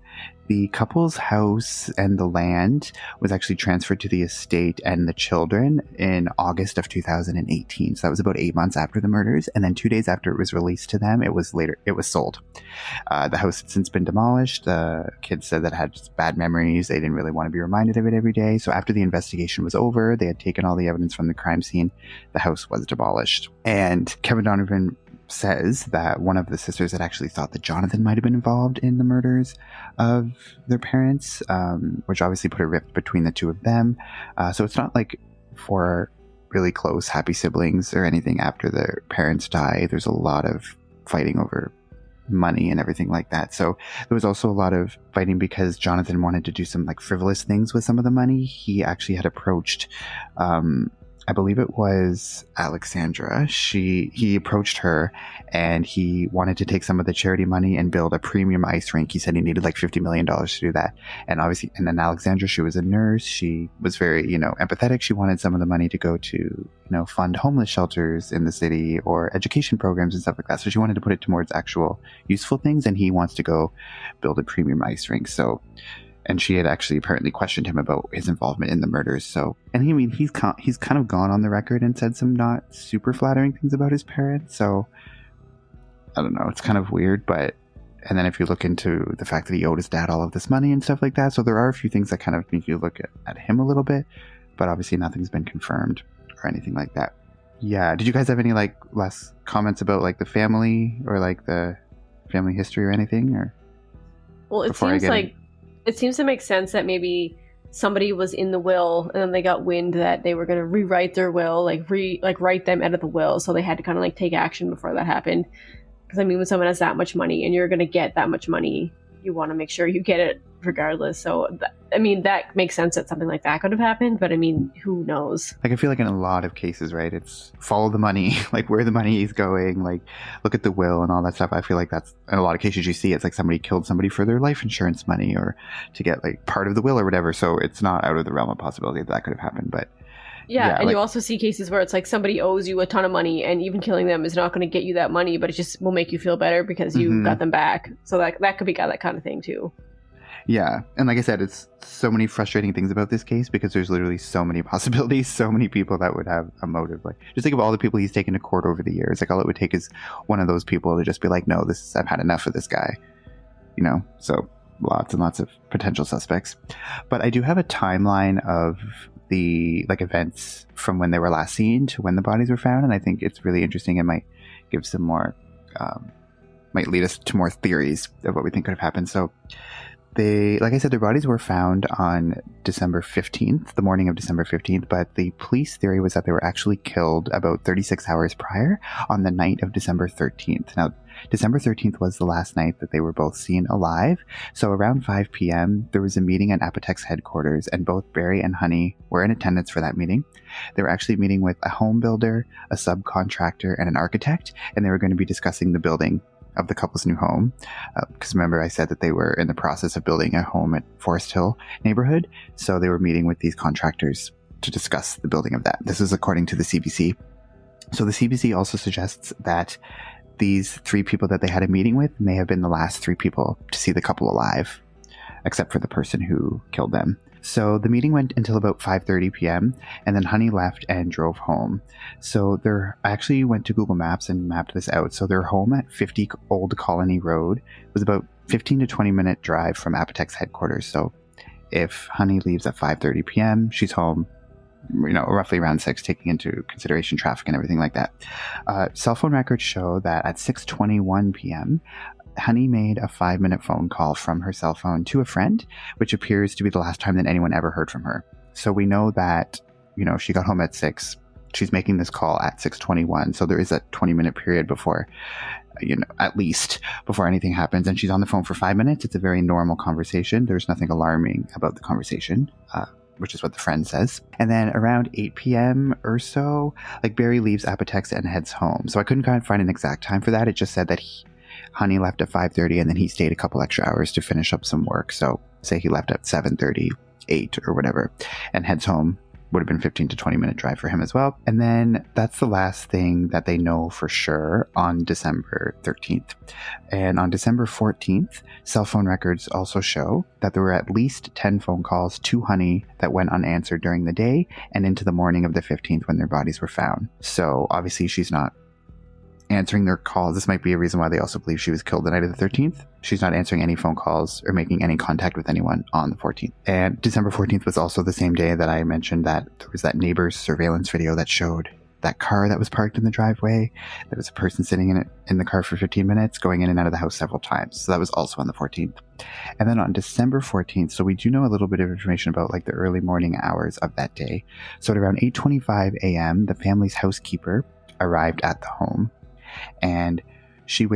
the couple's house and the land was actually transferred to the estate and the children in August of 2018. So that was about 8 months after the murders. And then 2 days after it was released to them, it was sold. The house had since been demolished. The kids said that it had just bad memories. They didn't really want to be reminded of it every day. So after the investigation was over, they had taken all the evidence from the crime scene. The house was demolished. And Kevin Donovan says that one of the sisters had actually thought that Jonathan might have been involved in the murders of their parents, which obviously put a rift between the two of them. So it's not like for really close, happy siblings or anything after their parents die. There's a lot of fighting over money and everything like that. So there was also a lot of fighting because Jonathan wanted to do some like frivolous things with some of the money. He actually had approached I believe it was Alexandra. He approached her and he wanted to take some of the charity money and build a premium ice rink. He said he needed like $50 million to do that. And obviously, and then Alexandra, she was a nurse. She was very, empathetic. She wanted some of the money to go to, fund homeless shelters in the city or education programs and stuff like that. So she wanted to put it towards actual useful things. And he wants to go build a premium ice rink. And she had actually apparently questioned him about his involvement in the murders. So, and he's kind of gone on the record and said some not super flattering things about his parents. So, I don't know. It's kind of weird, but, and then if you look into the fact that he owed his dad all of this money and stuff like that. So there are a few things that kind of make you look at him a little bit, but obviously nothing's been confirmed or anything like that. Yeah. Did you guys have any like last comments about like the family or like the family history or anything? Or
well, it seems like it seems to make sense that maybe somebody was in the will and then they got wind that they were going to rewrite their will, write them out of the will. So they had to kind of like take action before that happened. Because I mean, when someone has that much money and you're going to get that much money, you want to make sure you get it regardless. So, that makes sense that something like that could have happened, but who knows?
Like, I feel like in a lot of cases, right, it's follow the money, like where the money is going, like look at the will and all that stuff. I feel like that's, in a lot of cases you see, it's like somebody killed somebody for their life insurance money or to get like part of the will or whatever. So it's not out of the realm of possibility that could have happened. But
yeah, and you also see cases where it's like somebody owes you a ton of money, and even killing them is not going to get you that money, but it just will make you feel better because you got them back. So that could be that kind of thing too.
Yeah, and like I said, it's so many frustrating things about this case because there's literally so many possibilities, so many people that would have a motive. Like, just think of all the people he's taken to court over the years. Like, all it would take is one of those people to just be like, no, I've had enough of this guy. So lots and lots of potential suspects. But I do have a timeline of the events from when they were last seen to when the bodies were found, and I think it's really interesting. It might give some more, might lead us to more theories of what we think could have happened. So like I said, their bodies were found on December 15th, the morning of December 15th, but the police theory was that they were actually killed about 36 hours prior on the night of December 13th. Now, December 13th was the last night that they were both seen alive. So around 5 p.m., there was a meeting at Apotex headquarters, and both Barry and Honey were in attendance for that meeting. They were actually meeting with a home builder, a subcontractor, and an architect, and they were going to be discussing the building of the couple's new home. Because remember, I said that they were in the process of building a home at Forest Hill neighborhood. So they were meeting with these contractors to discuss the building of that. This is according to the CBC. So the CBC also suggests that these three people that they had a meeting with may have been the last three people to see the couple alive, except for the person who killed them. So the meeting went until about 5:30 p.m. and then Honey left and drove home. So I actually went to Google Maps and mapped this out. So their home at 50 Old Colony Road was about 15 to 20 minute drive from Apotex headquarters. So if Honey leaves at 5:30 p.m., she's home, roughly around 6, taking into consideration traffic and everything like that. Cell phone records show that at 6:21 p.m., Honey made a 5-minute phone call from her cell phone to a friend, which appears to be the last time that anyone ever heard from her. So we know that, she got home at 6. She's making this call at 6:21. So there is a 20-minute period before, at least before anything happens. And she's on the phone for 5 minutes. It's a very normal conversation. There's nothing alarming about the conversation, which is what the friend says. And then around 8 p.m. or so, Barry leaves Apotex and heads home. So I couldn't find an exact time for that. It just said that Honey left at 5:30 and then he stayed a couple extra hours to finish up some work. So say he left at 7:30, 8 or whatever, and heads home. Would have been 15 to 20 minute drive for him as well. And then that's the last thing that they know for sure on December 13th. And on December 14th, cell phone records also show that there were at least 10 phone calls to Honey that went unanswered during the day and into the morning of the 15th when their bodies were found. So obviously she's not answering their calls. This might be a reason why they also believe she was killed the night of the 13th. She's not answering any phone calls or making any contact with anyone on the 14th. And December 14th was also the same day that I mentioned that there was that neighbor's surveillance video that showed that car that was parked in the driveway. There was a person sitting in the car for 15 minutes, going in and out of the house several times. So that was also on the 14th. And then on December 14th, so we do know a little bit of information about the early morning hours of that day. So at around 8:25 a.m., the family's housekeeper arrived at the home. And she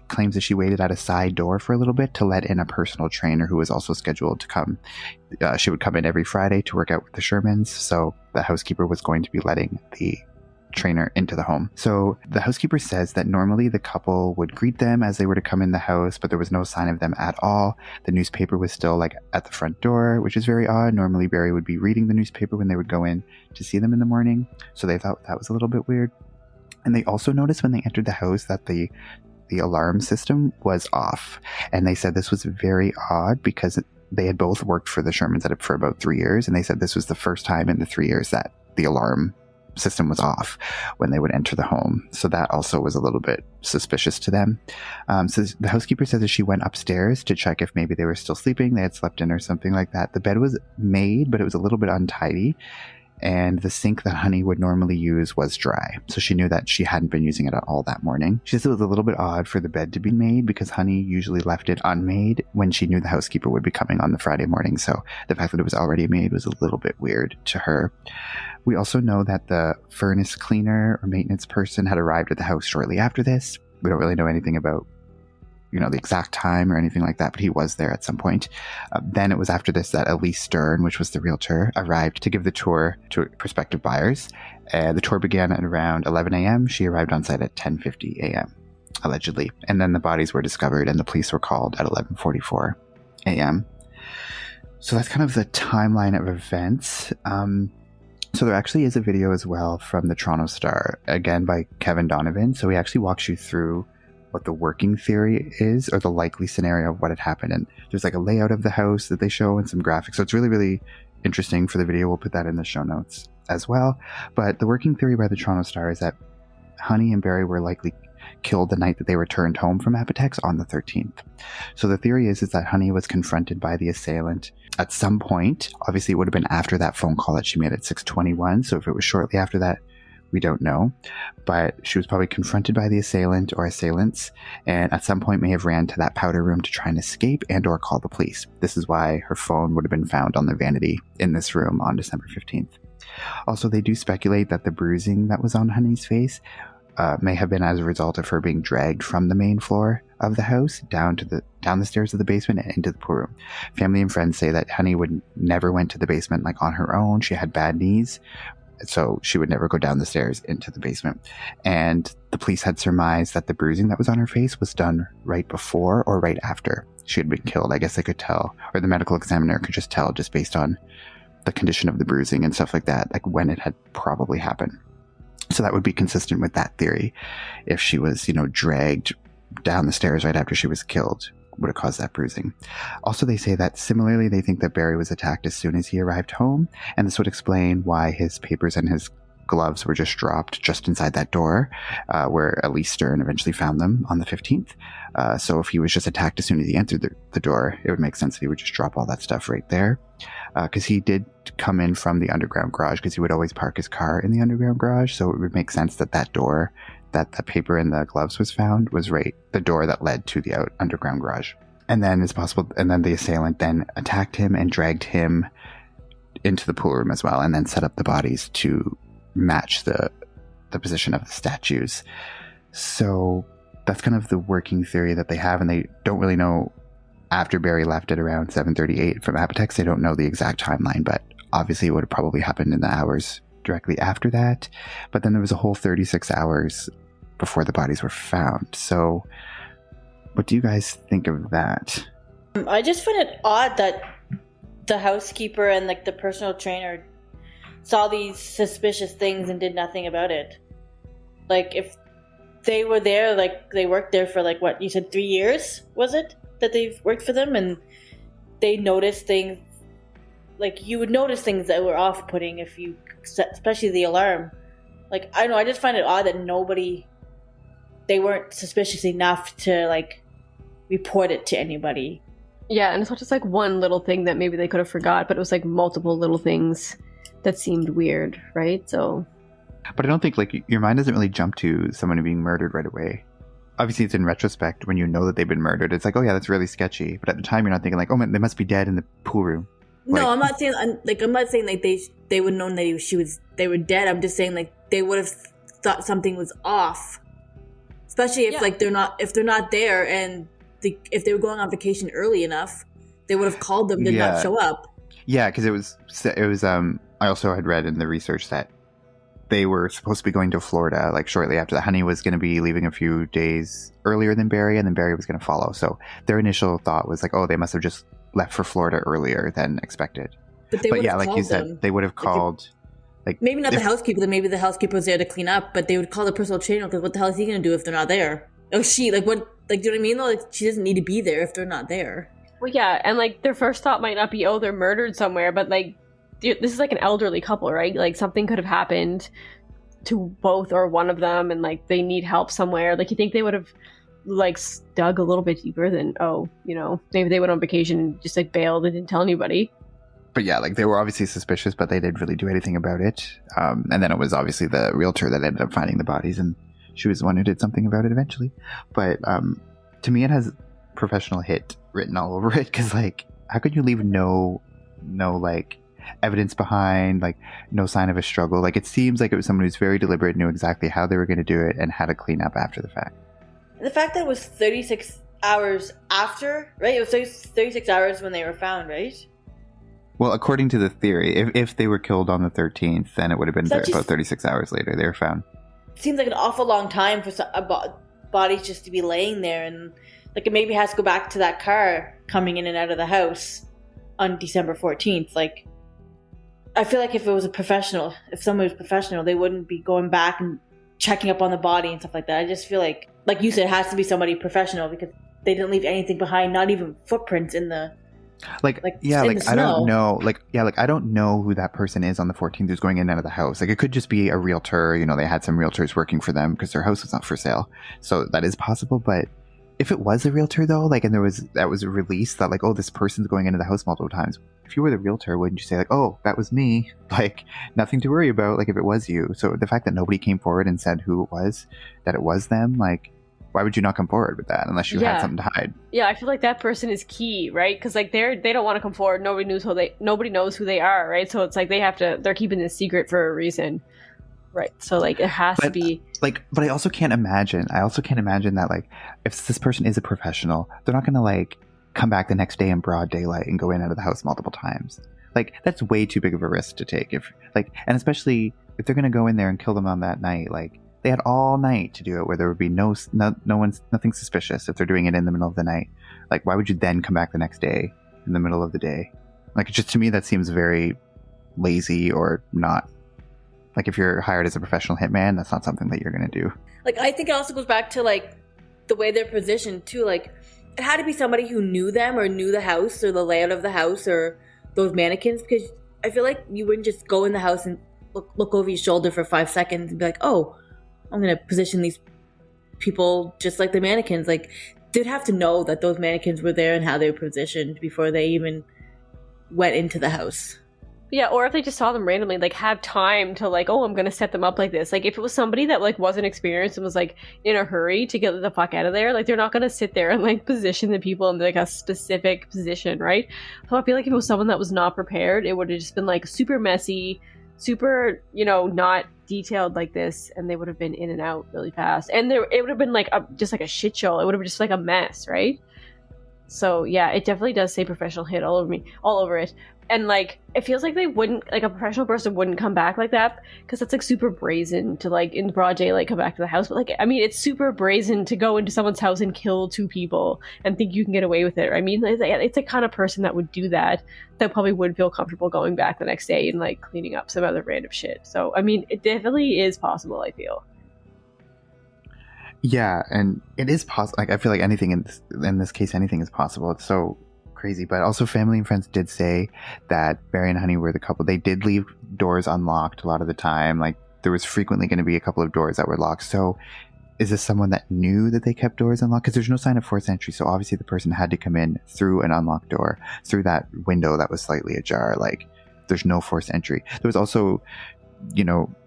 claims that she waited at a side door for a little bit to let in a personal trainer who was also scheduled to come. She would come in every Friday to work out with the Shermans. So the housekeeper was going to be letting the trainer into the home. So the housekeeper says that normally the couple would greet them as they were to come in the house, but there was no sign of them at all. The newspaper was still at the front door, which is very odd. Normally Barry would be reading the newspaper when they would go in to see them in the morning. So they thought that was a little bit weird. And they also noticed when they entered the house that the alarm system was off. And they said this was very odd because they had both worked for the Shermans for about 3 years. And they said this was the first time in the 3 years that the alarm system was off when they would enter the home. So that also was a little bit suspicious to them. So the housekeeper says that she went upstairs to check if maybe they were still sleeping, they had slept in or something like that. The bed was made, but it was a little bit untidy. And the sink that Honey would normally use was dry. So she knew that she hadn't been using it at all that morning. She says it was a little bit odd for the bed to be made because Honey usually left it unmade when she knew the housekeeper would be coming on the Friday morning. So the fact that it was already made was a little bit weird to her. We also know that the furnace cleaner or maintenance person had arrived at the house shortly after this. We don't really know anything about the exact time or anything like that, but he was there at some point. Then it was after this that Elise Stern, which was the realtor, arrived to give the tour to prospective buyers. The tour began at around 11 a.m. She arrived on site at 10:50 a.m., allegedly. And then the bodies were discovered and the police were called at 11:44 a.m. So that's kind of the timeline of events. So there actually is a video as well from the Toronto Star, again by Kevin Donovan. So he actually walks you through what the working theory is, or the likely scenario of what had happened. And there's like a layout of the house that they show and some graphics. So it's really, really interesting for the video. We'll put that in the show notes as well. But the working theory by the Toronto Star is that Honey and Barry were likely killed the night that they returned home from Apotex on the 13th. So the theory is that Honey was confronted by the assailant at some point. Obviously, it would have been after that phone call that she made at 6:21. So if it was shortly after that, we don't know. But she was probably confronted by the assailant or assailants, and at some point may have ran to that powder room to try and escape and or call the police. This is why her phone would have been found on the vanity in this room on December 15th. Also, they do speculate that the bruising that was on Honey's face may have been as a result of her being dragged from the main floor of the house down the stairs of the basement and into the pool room. Family and friends say that Honey never went to the basement like on her own. She had bad knees, so she would never go down the stairs into the basement. And the police had surmised that the bruising that was on her face was done right before or right after she had been killed. I guess they could tell, or the medical examiner could just tell just based on the condition of the bruising and stuff like that, like when it had probably happened. So that would be consistent with that theory. If she was, dragged down the stairs right after she was killed, would have caused that bruising. Also, they say that similarly, they think that Barry was attacked as soon as he arrived home, and this would explain why his papers and his gloves were just dropped just inside that door, where Elise Stern eventually found them on the 15th. So if he was just attacked as soon as he entered the door, it would make sense that he would just drop all that stuff right there. Because he did come in from the underground garage, because he would always park his car in the underground garage. So it would make sense that door that the paper and the gloves was found was right the door that led to the underground garage. And then it's possible, and then the assailant then attacked him and dragged him into the pool room as well, and then set up the bodies to match the position of the statues. So that's kind of the working theory that they have, and they don't really know. After Barry left at around 7:38 from Apotex, they don't know the exact timeline, but obviously it would have probably happened in the hours directly after that. But then there was a whole 36 hours before the bodies were found. So what do you guys think of that?
I just find it odd that the housekeeper and the personal trainer saw these suspicious things and did nothing about it. If they were there, they worked there for what you said, 3 years, was it? That they've worked for them, and they noticed things, you would notice things that were off-putting if you, especially the alarm. I don't know, I just find it odd that they weren't suspicious enough to report it to anybody.
Yeah, and it's not just one little thing that maybe they could have forgot, but it was multiple little things that seemed weird, right? So,
but I don't think your mind doesn't really jump to someone being murdered right away. Obviously, it's in retrospect when you know that they've been murdered. It's oh yeah, that's really sketchy. But at the time, you're not thinking oh man, they must be dead in the pool room.
No, I'm not saying they would have known that they were dead. I'm just saying they would have thought something was off, especially if they're not there, and if they were going on vacation early enough, they would have called them, did not show up.
Yeah, because it was. I also had read in the research that they were supposed to be going to Florida shortly after that. Honey was going to be leaving a few days earlier than Barry, and then Barry was going to follow. So their initial thought was they must have just left for Florida earlier than expected. But yeah, like you said, they would have called
maybe not the housekeeper, maybe the housekeeper was there to clean up, but they would call the personal trainer, because what the hell is he going to do if they're not there? Oh, she what do you know what I mean though? She doesn't need to be there if they're not there.
Well, yeah, and their first thought might not be they're murdered somewhere, but this is an elderly couple, right? Something could have happened to both or one of them, and they need help somewhere. You think they would have dug a little bit deeper than maybe they went on vacation and just bailed and didn't tell anybody.
But yeah, they were obviously suspicious, but they didn't really do anything about it. And then it was obviously the realtor that ended up finding the bodies, and she was the one who did something about it eventually. But to me, it has professional hit written all over it, because how could you leave no evidence behind, no sign of a struggle? It seems it was someone who's very deliberate, knew exactly how they were going to do it, and had to clean up after the fact.
The fact that it was 36 hours after, right? It was 36 hours when they were found, right?
Well, according to the theory, if they were killed on the 13th, then it would have been about 36 hours later they were found.
Seems like an awful long time for bodies just to be laying there, and like it maybe has to go back to that car coming in and out of the house on December 14th. Like, I feel like if someone was professional, they wouldn't be going back and checking up on the body and stuff like that. I just feel like you said, it has to be somebody professional because they didn't leave anything behind, not even footprints in the I don't know. I don't know who that person is on the 14th who's going in and out of the house. Like, it could just be a realtor. You know, they had some realtors working for them because their house was not for sale. So that is possible. But if it was a realtor though, like, and that was released that like, oh, this person's going into the house multiple times. If you were the realtor, wouldn't you say like, oh, that was me? Like, nothing to worry about. Like, if it was you. So the fact that nobody came forward and said who it was, that it was them, like, why would you not come forward with that unless you had something to hide?
Yeah, I feel like that person is key, right? Because like they don't want to come forward. Nobody knows who they are, right? So it's like they're keeping this secret for a reason, right? So like it has to be
like. But I also can't imagine that like if this person is a professional, they're not going to like come back the next day in broad daylight and go in and out of the house multiple times. Like, that's way too big of a risk to take. And especially if they're going to go in there and kill them on that night, like. They had all night to do it where there would be nothing suspicious if they're doing it in the middle of the night. Like, why would you then come back the next day in the middle of the day? Like, just to me, that seems very lazy or not. Like, if you're hired as a professional hitman, that's not something that you're going to do.
Like, I think it also goes back to, like, the way they're positioned, too. Like, it had to be somebody who knew them or knew the house or the layout of the house or those mannequins, because I feel like you wouldn't just go in the house and look over your shoulder for 5 seconds and be like, oh, I'm going to position these people just like the mannequins. Like, they'd have to know that those mannequins were there and how they were positioned before they even went into the house.
Yeah, or if they just saw them randomly, like, have time to, like, oh, I'm going to set them up like this. Like, if it was somebody that, like, wasn't experienced and was, like, in a hurry to get the fuck out of there, like, they're not going to sit there and, like, position the people in, like, a specific position, right? So I feel like if it was someone that was not prepared, it would have just been, like, super messy, super, not detailed like this, and they would have been in and out really fast, and it would have been like just like a shit show. It would have been just like a mess, right? So yeah, it definitely does say professional hit all over it. And like, it feels like they wouldn't, like, a professional person wouldn't come back like that, because that's like super brazen to, like, in broad daylight come back to the house. But like, I mean, it's super brazen to go into someone's house and kill 2 people and think you can get away with it. I mean, it's the kind of person that would do that probably would feel comfortable going back the next day and like cleaning up some other random shit. So I mean, it definitely is possible, I feel.
Yeah, and it is possible. Like, I feel like anything in this case, anything is possible. It's so crazy. But also, family and friends did say that Barry and Honey were the couple. They did leave doors unlocked a lot of the time. Like, there was frequently going to be a couple of doors that were locked. So is this someone that knew that they kept doors unlocked? Because there's no sign of forced entry. So obviously the person had to come in through an unlocked door, through that window that was slightly ajar. Like, there's no forced entry. There was also,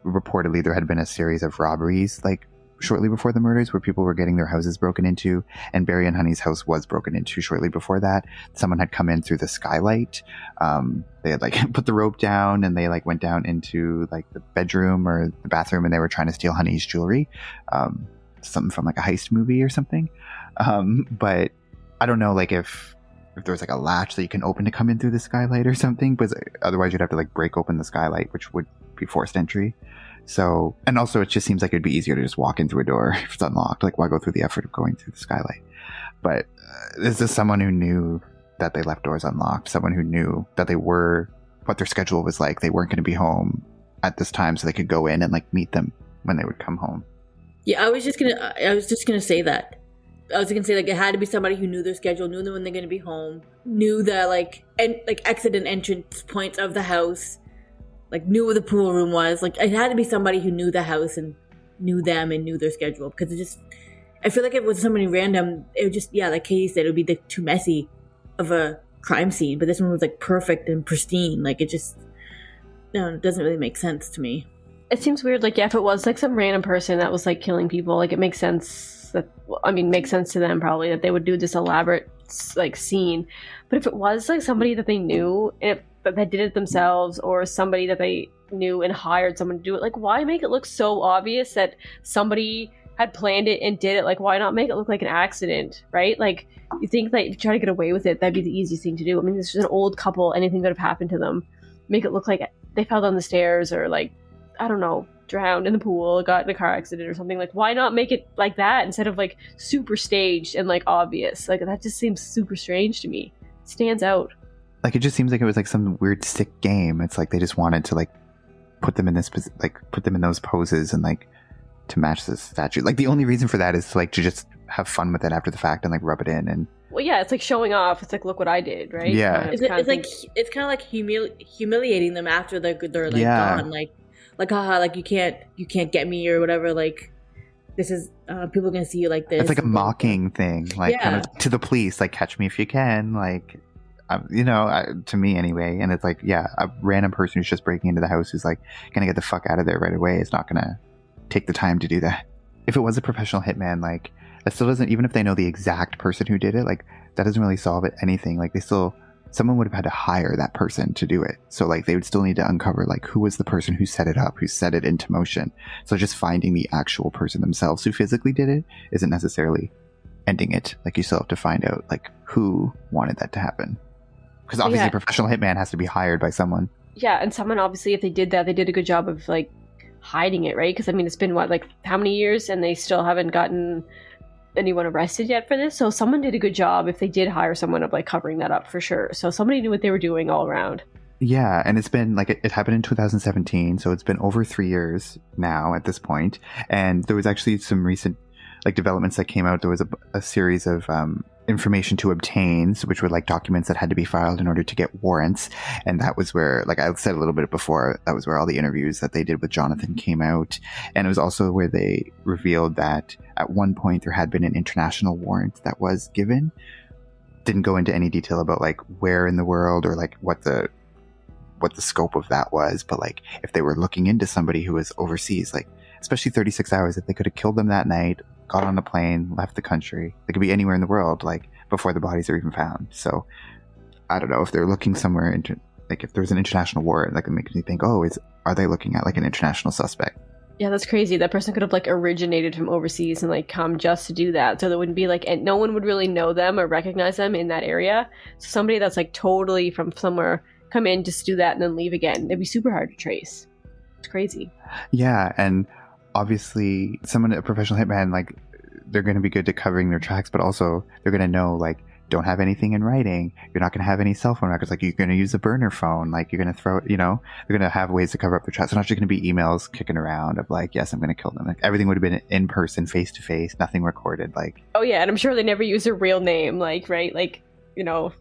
reportedly there had been a series of robberies, like, shortly before the murders, where people were getting their houses broken into, and Barry and Honey's house was broken into shortly before that. Someone had come in through the skylight. They had like put the rope down, and they like went down into like the bedroom or the bathroom, and they were trying to steal Honey's jewelry, something from like a heist movie or something. But I don't know, like, if there was like a latch that you can open to come in through the skylight or something, but otherwise you'd have to like break open the skylight, which would be forced entry. So, and also it just seems like it'd be easier to just walk in through a door if it's unlocked. Like, why go through the effort of going through the skylight? But is this someone who knew that they left doors unlocked? Someone who knew that what their schedule was like? They weren't going to be home at this time, so they could go in and like meet them when they would come home.
Yeah, I was just gonna say that. I was gonna say, like, it had to be somebody who knew their schedule, knew when they're gonna be home, knew the like exit and entrance points of the house, like knew where the pool room was. Like, it had to be somebody who knew the house and knew them and knew their schedule, because I feel like if it was somebody random, it would just, yeah, like Katie said, it would be too messy of a crime scene. But this one was like perfect and pristine. Like, it doesn't really make sense to me.
It seems weird. Like, yeah, if it was like some random person that was like killing people, like, it makes sense makes sense to them probably that they would do this elaborate like scene. But if it was like somebody that they knew, that did it themselves, or somebody that they knew and hired someone to do it, like, why make it look so obvious that somebody had planned it and did it, like, why not make it look like an accident, right? Like, you think that you try to get away with it, that'd be the easiest thing to do. I mean, this is an old couple, anything could have happened to them. Make it look like they fell down the stairs or, like, I don't know, drowned in the pool, got in a car accident or something. Like, why not make it like that instead of, like, super staged and, like, obvious? Like, that just seems super strange to me. It stands out.
Like, it just seems like it was like some weird sick game. It's like they just wanted to, like, put them in those poses and, like, to match this statue. Like, the only reason for that is to just have fun with it after the fact and, like, rub it in. And
well, yeah, it's like showing off. It's like, look what I did, right?
Yeah.
It's kind of like humiliating them after they're like
Yeah.
gone. Like haha, like you can't get me or whatever. Like, this is people are gonna see you like this.
it's like a mocking thing, like, kind of to the police, like, catch me if you can, like, to me anyway. And it's like, yeah, a random person who's just breaking into the house who's like gonna get the fuck out of there right away is not gonna take the time to do that. If it was a professional hitman, like, that still doesn't, even if they know the exact person who did it, like, that doesn't really solve anything. Like, someone would have had to hire that person to do it. So, like, they would still need to uncover, like, who was the person who set it up, who set it into motion. So just finding the actual person themselves who physically did it isn't necessarily ending it. Like, you still have to find out, like, who wanted that to happen. Because obviously a professional hitman has to be hired by someone.
Yeah, and someone, obviously, if they did that, they did a good job of, like, hiding it, right? Because, I mean, it's been, how many years, and they still haven't gotten anyone arrested yet for this. So someone did a good job if they did hire someone of, like, covering that up for sure. So somebody knew what they were doing all around.
Yeah, and it's been, like, it happened in 2017, so it's been over 3 years now at this point. And there was actually some recent, like, developments that came out. There was a series of information to obtain, which were, like, documents that had to be filed in order to get warrants. And that was where, like I said a little bit before, that was where all the interviews that they did with Jonathan came out. And it was also where they revealed that at one point there had been an international warrant that was given. Didn't go into any detail about, like, where in the world or, like, what the scope of that was, but, like, if they were looking into somebody who was overseas, like, especially 36 hours, if they could have killed them that night, got on a plane, left the country, they could be anywhere in the world, like, before the bodies are even found. So I don't know if they're looking somewhere into, like, if there's an international warrant, like, it makes me think, are they looking at, like, an international suspect?
Yeah, that's crazy. That person could have, like, originated from overseas and, like, come just to do that. So there wouldn't be, like, and no one would really know them or recognize them in that area. So somebody that's, like, totally from somewhere come in, just do that and then leave again. It'd be super hard to trace. It's crazy.
Yeah, and obviously a professional hitman, like, they're going to be good at covering their tracks, but also they're going to know, like, don't have anything in writing. You're not going to have any cell phone records. Like, you're going to use a burner phone. Like, you're going to throw it, they're going to have ways to cover up their tracks. It's not just going to be emails kicking around of, like, yes, I'm going to kill them. Like, everything would have been in person, face to face, nothing recorded. Like,
oh yeah, and I'm sure they never use a real name, like, right? Like,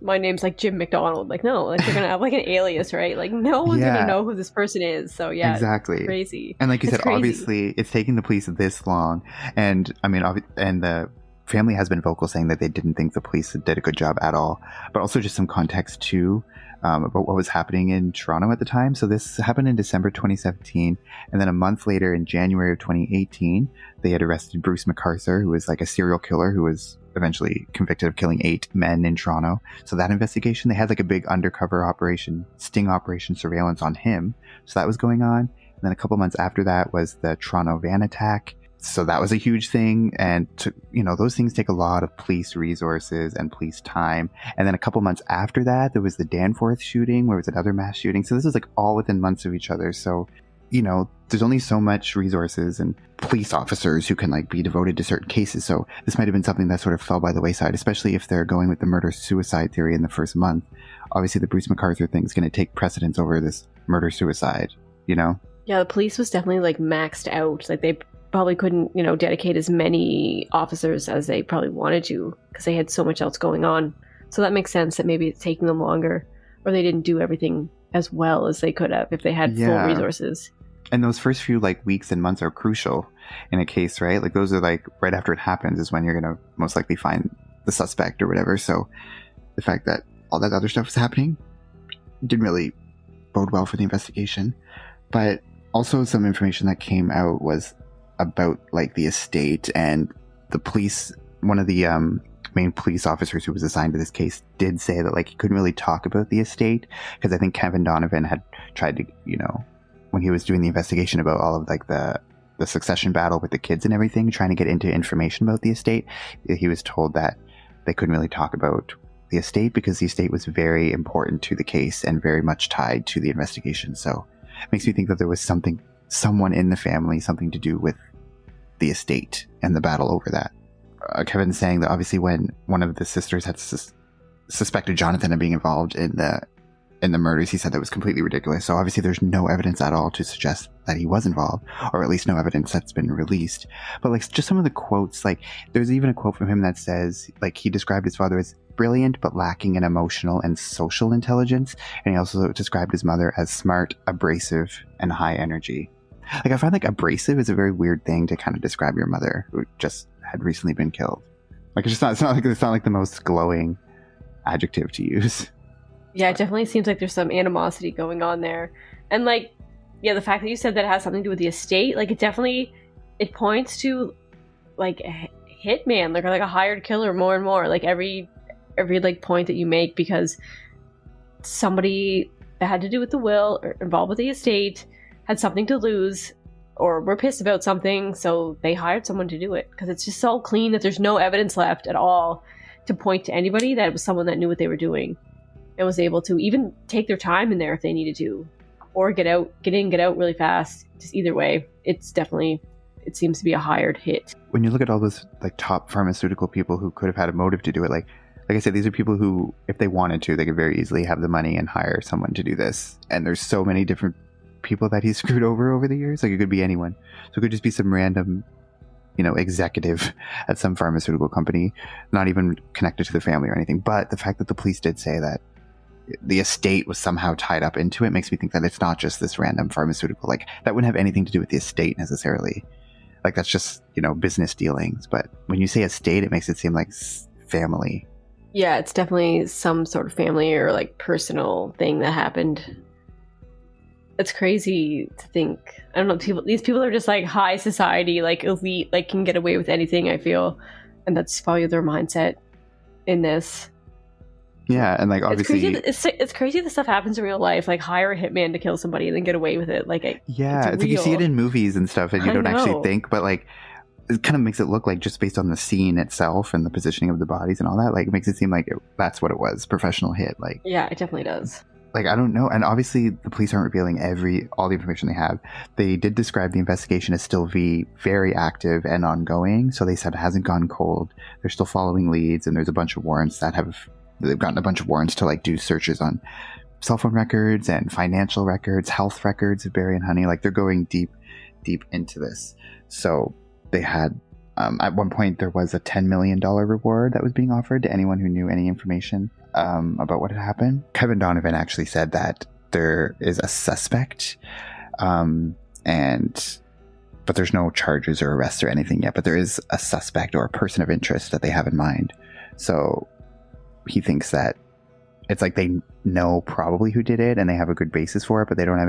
my name's, like, Jim McDonald. Like, no, like, they're gonna have, like, an alias, right? Like, no one's gonna know who this person is. So yeah,
exactly,
it's crazy.
And like you said,
crazy.
Obviously, it's taking the police this long, and I mean, and the family has been vocal saying that they didn't think the police did a good job at all. But also just some context too about what was happening in Toronto at the time. So this happened in December 2017, and then a month later, in January of 2018, they had arrested Bruce McArthur, who was, like, a serial killer who was eventually convicted of killing 8 men in Toronto. So that investigation, they had, like, a big undercover operation, sting operation surveillance on him. So that was going on. And then a couple months after that was the Toronto van attack. So that was a huge thing. And those things take a lot of police resources and police time. And then a couple months after that, there was the Danforth shooting, where it was another mass shooting. So this was, like, all within months of each other. So there's only so much resources and police officers who can, like, be devoted to certain cases. So this might have been something that sort of fell by the wayside, especially if they're going with the murder-suicide theory in the first month. Obviously, the Bruce McArthur thing is going to take precedence over this murder-suicide, Yeah,
the police was definitely, like, maxed out. Like, they probably couldn't, dedicate as many officers as they probably wanted to because they had so much else going on. So that makes sense that maybe it's taking them longer, or they didn't do everything as well as they could have if they had full resources. And
those first few, like, weeks and months are crucial in a case, right? Like, those are, like, right after it happens is when you're going to most likely find the suspect or whatever. So the fact that all that other stuff was happening didn't really bode well for the investigation. But also some information that came out was about, like, the estate, and the police. One of the main police officers who was assigned to this case did say that, like, he couldn't really talk about the estate because I think Kevin Donovan had tried to, when he was doing the investigation about all of, like, the the succession battle with the kids and everything, trying to get into information about the estate, he was told that they couldn't really talk about the estate because the estate was very important to the case and very much tied to the investigation. So it makes me think that there was someone in the family, something to do with the estate and the battle over that. Kevin's saying that obviously when one of the sisters had suspected Jonathan of being involved in the murders, he said that was completely ridiculous. So obviously there's no evidence at all to suggest that he was involved, or at least no evidence that's been released. But like just some of the quotes, like there's even a quote from him that says, like, he described his father as brilliant but lacking in emotional and social intelligence, and he also described his mother as smart, abrasive, and high energy. Like, I find like abrasive is a very weird thing to kind of describe your mother who just had recently been killed. Like, it's not like the most glowing adjective to use.
Yeah, it definitely seems like there's some animosity going on there. And like, yeah, the fact that you said that it has something to do with the estate, like it points to like a hitman, like a hired killer more and more. Like every like point that you make, because somebody that had to do with the will or involved with the estate had something to lose or were pissed about something, so they hired someone to do it. Because it's just so clean that there's no evidence left at all to point to anybody that it was someone that knew what they were doing and was able to even take their time in there if they needed to, or get in, get out really fast. Just either way, it seems to be a hired hit.
When you look at all those like top pharmaceutical people who could have had a motive to do it, like I said, these are people who, if they wanted to, they could very easily have the money and hire someone to do this. And there's so many different people that he's screwed over the years. Like, it could be anyone. So it could just be some random, executive at some pharmaceutical company, not even connected to the family or anything. But the fact that the police did say that the estate was somehow tied up into it makes me think that it's not just this random pharmaceutical. Like, that wouldn't have anything to do with the estate necessarily. Like, that's just, business dealings. But when you say estate, it makes it seem like family.
Yeah, it's definitely some sort of family or like personal thing that happened. It's crazy to think. I don't know, these people are just like high society, like elite, like can get away with anything, I feel. And that's probably their mindset in this.
Yeah, and like obviously
it's crazy that stuff happens in real life. Like, hire a hitman to kill somebody and then get away with it. Like,
it's like you see it in movies and stuff, and you don't actually think, but like it kind of makes it look like, just based on the scene itself and the positioning of the bodies and all that, like it makes it seem like that's what it was, professional hit. Like, yeah,
it definitely does.
Like, I don't know, and obviously the police aren't revealing all the information they have. They did describe the investigation as still very active and ongoing, so they said it hasn't gone cold. They're still following leads, and there's a bunch of warrants they've gotten a bunch of warrants to like do searches on cell phone records and financial records, health records of Barry and Honey. Like, they're going deep into this. So they had, at one point, there was a $10 million reward that was being offered to anyone who knew any information about what had happened. Kevin Donovan actually said that there is a suspect, but there's no charges or arrests or anything yet, but there is a suspect or a person of interest that they have in mind. So he thinks that it's like they know probably who did it and they have a good basis for it, but they don't have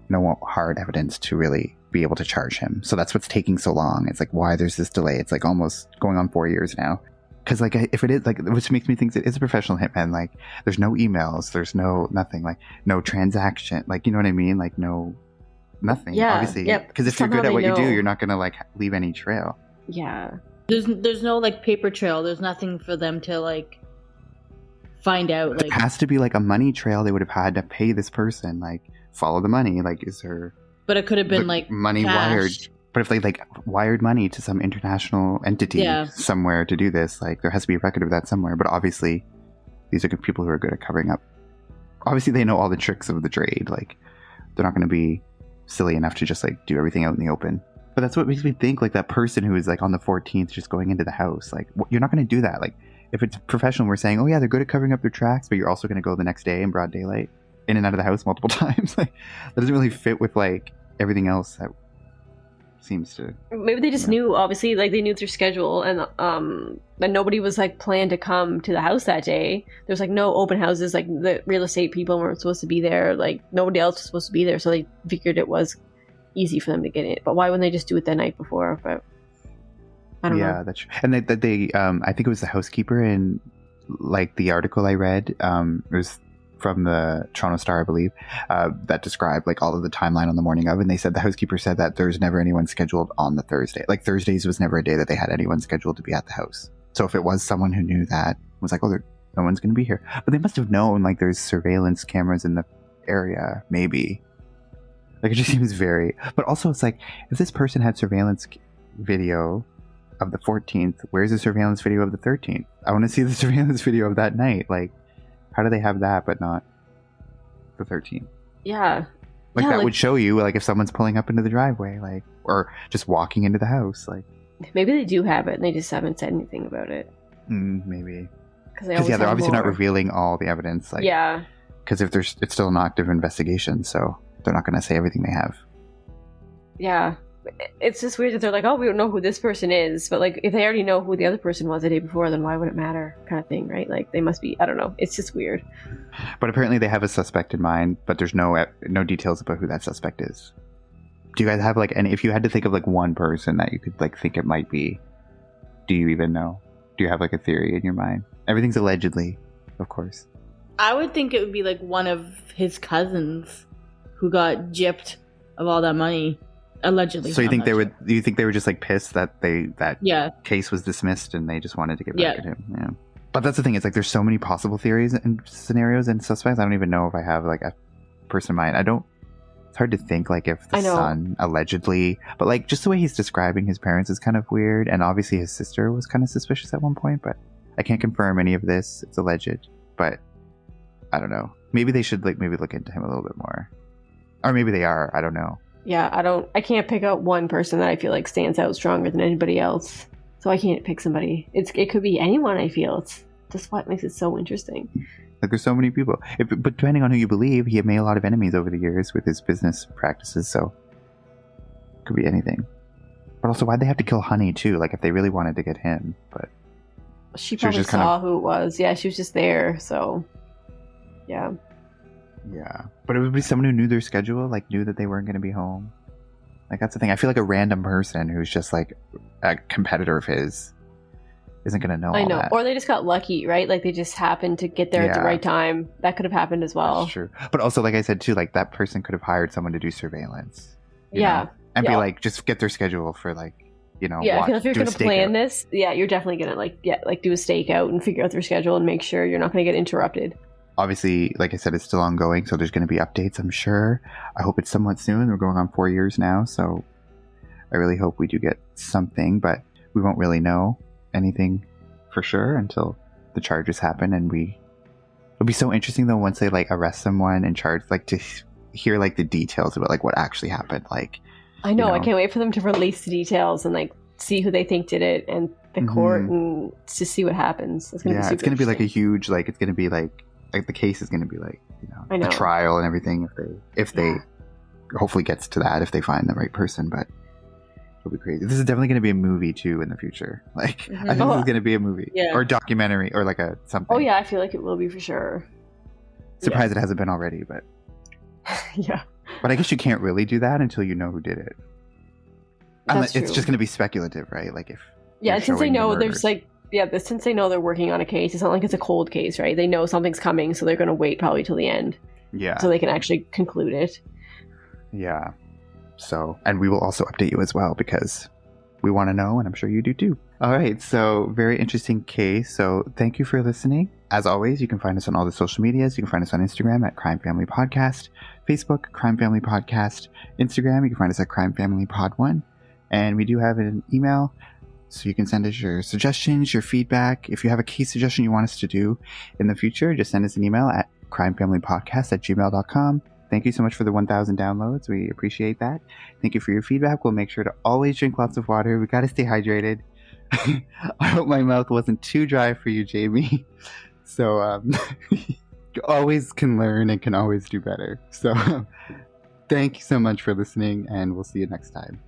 no hard evidence to really be able to charge him. So that's what's taking so long. It's like, why there's this delay? It's like almost going on 4 years now. Because like, if it is like, which makes me think it is a professional hitman. Like, there's no emails, there's nothing, like no transaction, like, you know what I mean? Like, nothing.
Yeah,
obviously.
Yep.
Because if you're good at what you do, you're not gonna like leave any trail.
Yeah.
There's no like paper trail. There's nothing for them to like find out. Like,
it has to be like a money trail. They would have had to pay this person, like follow the money. Like, is there? But
it could have been like
money
cash.
Wired. But if they like wired money to some international entity somewhere to do this, like there has to be a record of that somewhere. But obviously, these are good people who are good at covering up. Obviously, they know all the tricks of the trade. Like, they're not going to be silly enough to just like do everything out in the open. But that's what makes me think, like, that person who is like on the 14th just going into the house. Like, you're not going to do that. Like, if it's professional, we're saying, oh yeah, they're good at covering up their tracks, but you're also going to go the next day in broad daylight, in and out of the house multiple times. Like, that doesn't really fit with like everything else that seems to.
Maybe they just knew, obviously, like they knew their schedule, and that nobody was like planned to come to the house that day. There's like no open houses, like the real estate people weren't supposed to be there, like nobody else was supposed to be there, so they figured it was easy for them to get in. But why wouldn't they just do it the night before? But I don't know. Yeah,
that's true. And they I think it was the housekeeper in like the article I read. It was from the Toronto Star, I believe, that described like all of the timeline on the morning of, and they said the housekeeper said that there's never anyone scheduled on the Thursday. Like Thursdays was never a day that they had anyone scheduled to be at the house. So if it was someone who knew that, was like, oh, no one's going to be here. But they must have known like there's surveillance cameras in the area, maybe. Like it just seems very. But also it's like, if this person had surveillance video of the 14th, where's the surveillance video of the 13th? I want to see the surveillance video of that night. Like, how do they have that but not the 13th?
Yeah.
Like
Yeah,
that
like-
would show you like if someone's pulling up into the driveway, like, or just walking into the house, like
Maybe they do have it and they just haven't said anything about it.
maybe.
Because
Because they're obviously not revealing all the evidence. Like,
yeah.
Because if it's still an active investigation, so they're not going to say everything they have.
Yeah. It's just weird that they're like, oh, we don't know who this person is. But like, if they already know who the other person was the day before, then why would it matter? Kind of thing, right? Like, they must be, I don't know. It's just weird.
But apparently they have a suspect in mind, but there's no details about who that suspect is. Do you guys have like any? If you had to think of like one person that you could like think it might be, do you even know? Do you have like a theory in your mind? Everything's allegedly, of course.
I would think it would be like one of his cousins who got gypped of all that money, allegedly.
So you
I'm
think
not
they
sure.
would? You think they were just like pissed that
Yeah.
case was dismissed and they just wanted to get back
Yeah.
at him? Yeah. But that's the thing. It's like there's so many possible theories and scenarios and suspects. I don't even know if I have like a person in mind. I don't. It's hard to think like if the
I know.
son allegedly, but like just the way he's describing his parents is kind of weird. And obviously his sister was kind of suspicious at one point, but I can't confirm any of this. It's alleged, but I don't know. Maybe they should like maybe look into him a little bit more, or maybe they are. I don't know.
Yeah, I can't pick out one person that I feel like stands out stronger than anybody else. So I can't pick somebody. It could be anyone, I feel. It's just what makes it so interesting.
Like there's so many people. But depending on who you believe, he had made a lot of enemies over the years with his business practices. So it could be anything. But also, why'd they have to kill Honey too? Like if they really wanted to get him, but
She
was
probably
just kind
saw who it was. Yeah, she was just there. So, yeah.
yeah. But it would be someone who knew their schedule, like knew that they weren't going to be home. Like that's the thing. I feel like a random person who's just like a competitor of his isn't going to know.
I
all
know.
that.
Or they just got lucky, right? Like they just happened to get there at the
Yeah.
right time. That could have happened as well.
That's true. But also, like I said too, like that person could have hired someone to do surveillance. you
Yeah.
know, and be
Yeah.
like, just get their schedule for like,
Yeah, I feel if you're
do a
going to plan
stakeout.
this, yeah, you're definitely going to like do a stakeout and figure out their schedule and make sure you're not going to get interrupted.
Obviously, like I said, it's still ongoing, so there's going to be updates, I'm sure. I hope it's somewhat soon. We're going on 4 years now, so I really hope we do get something, but we won't really know anything for sure until the charges happen. And it'll be so interesting though once they like arrest someone and charge, like to hear like the details about like what actually happened. Like,
I know,
You
I
know.
can't wait for them to release the details and like see who they think did it and the court
Mhm.
and to see what happens. It's going to be
yeah,
super
it's going to be like a
interesting.
huge, like it's going to be like the case is going to be like,
I know.
a trial and everything if they
Yeah.
hopefully gets to that if they find the right person. But it'll be crazy. This is definitely going to be a movie too in the future. Like
Mhm.
I think
Oh,
this is going to be a movie
yeah.
or a documentary or like a something.
Oh yeah, I feel like it will be for sure.
Surprised it hasn't been already, but
Yeah.
I guess you can't really do that until you know who did it.
That's
It's
true.
just going to be speculative, right? Like if
Yeah,
you're
and since they
showing the
know
murders.
there's like but since they know they're working on a case, it's not like it's a cold case, right? They know something's coming, so they're going to wait probably till the end
yeah,
so they can actually conclude it.
yeah. So, and we will also update you as well because we want to know, and I'm sure you do too. All right, so very interesting case. So thank you for listening. As always, you can find us on all the social medias. You can find us on Instagram at Crime Family Podcast, Facebook, Crime Family Podcast, Instagram, you can find us at Crime Family Pod 1. And we do have an email, so you can send us your suggestions, your feedback. If you have a case suggestion you want us to do in the future, just send us an email at crimefamilypodcast@gmail.com. Thank you so much for the 1,000 downloads. We appreciate that. Thank you for your feedback. We'll make sure to always drink lots of water. We got to stay hydrated. I hope my mouth wasn't too dry for you, Jamie. So, you always can learn and can always do better. So, thank you so much for listening, and we'll see you next time.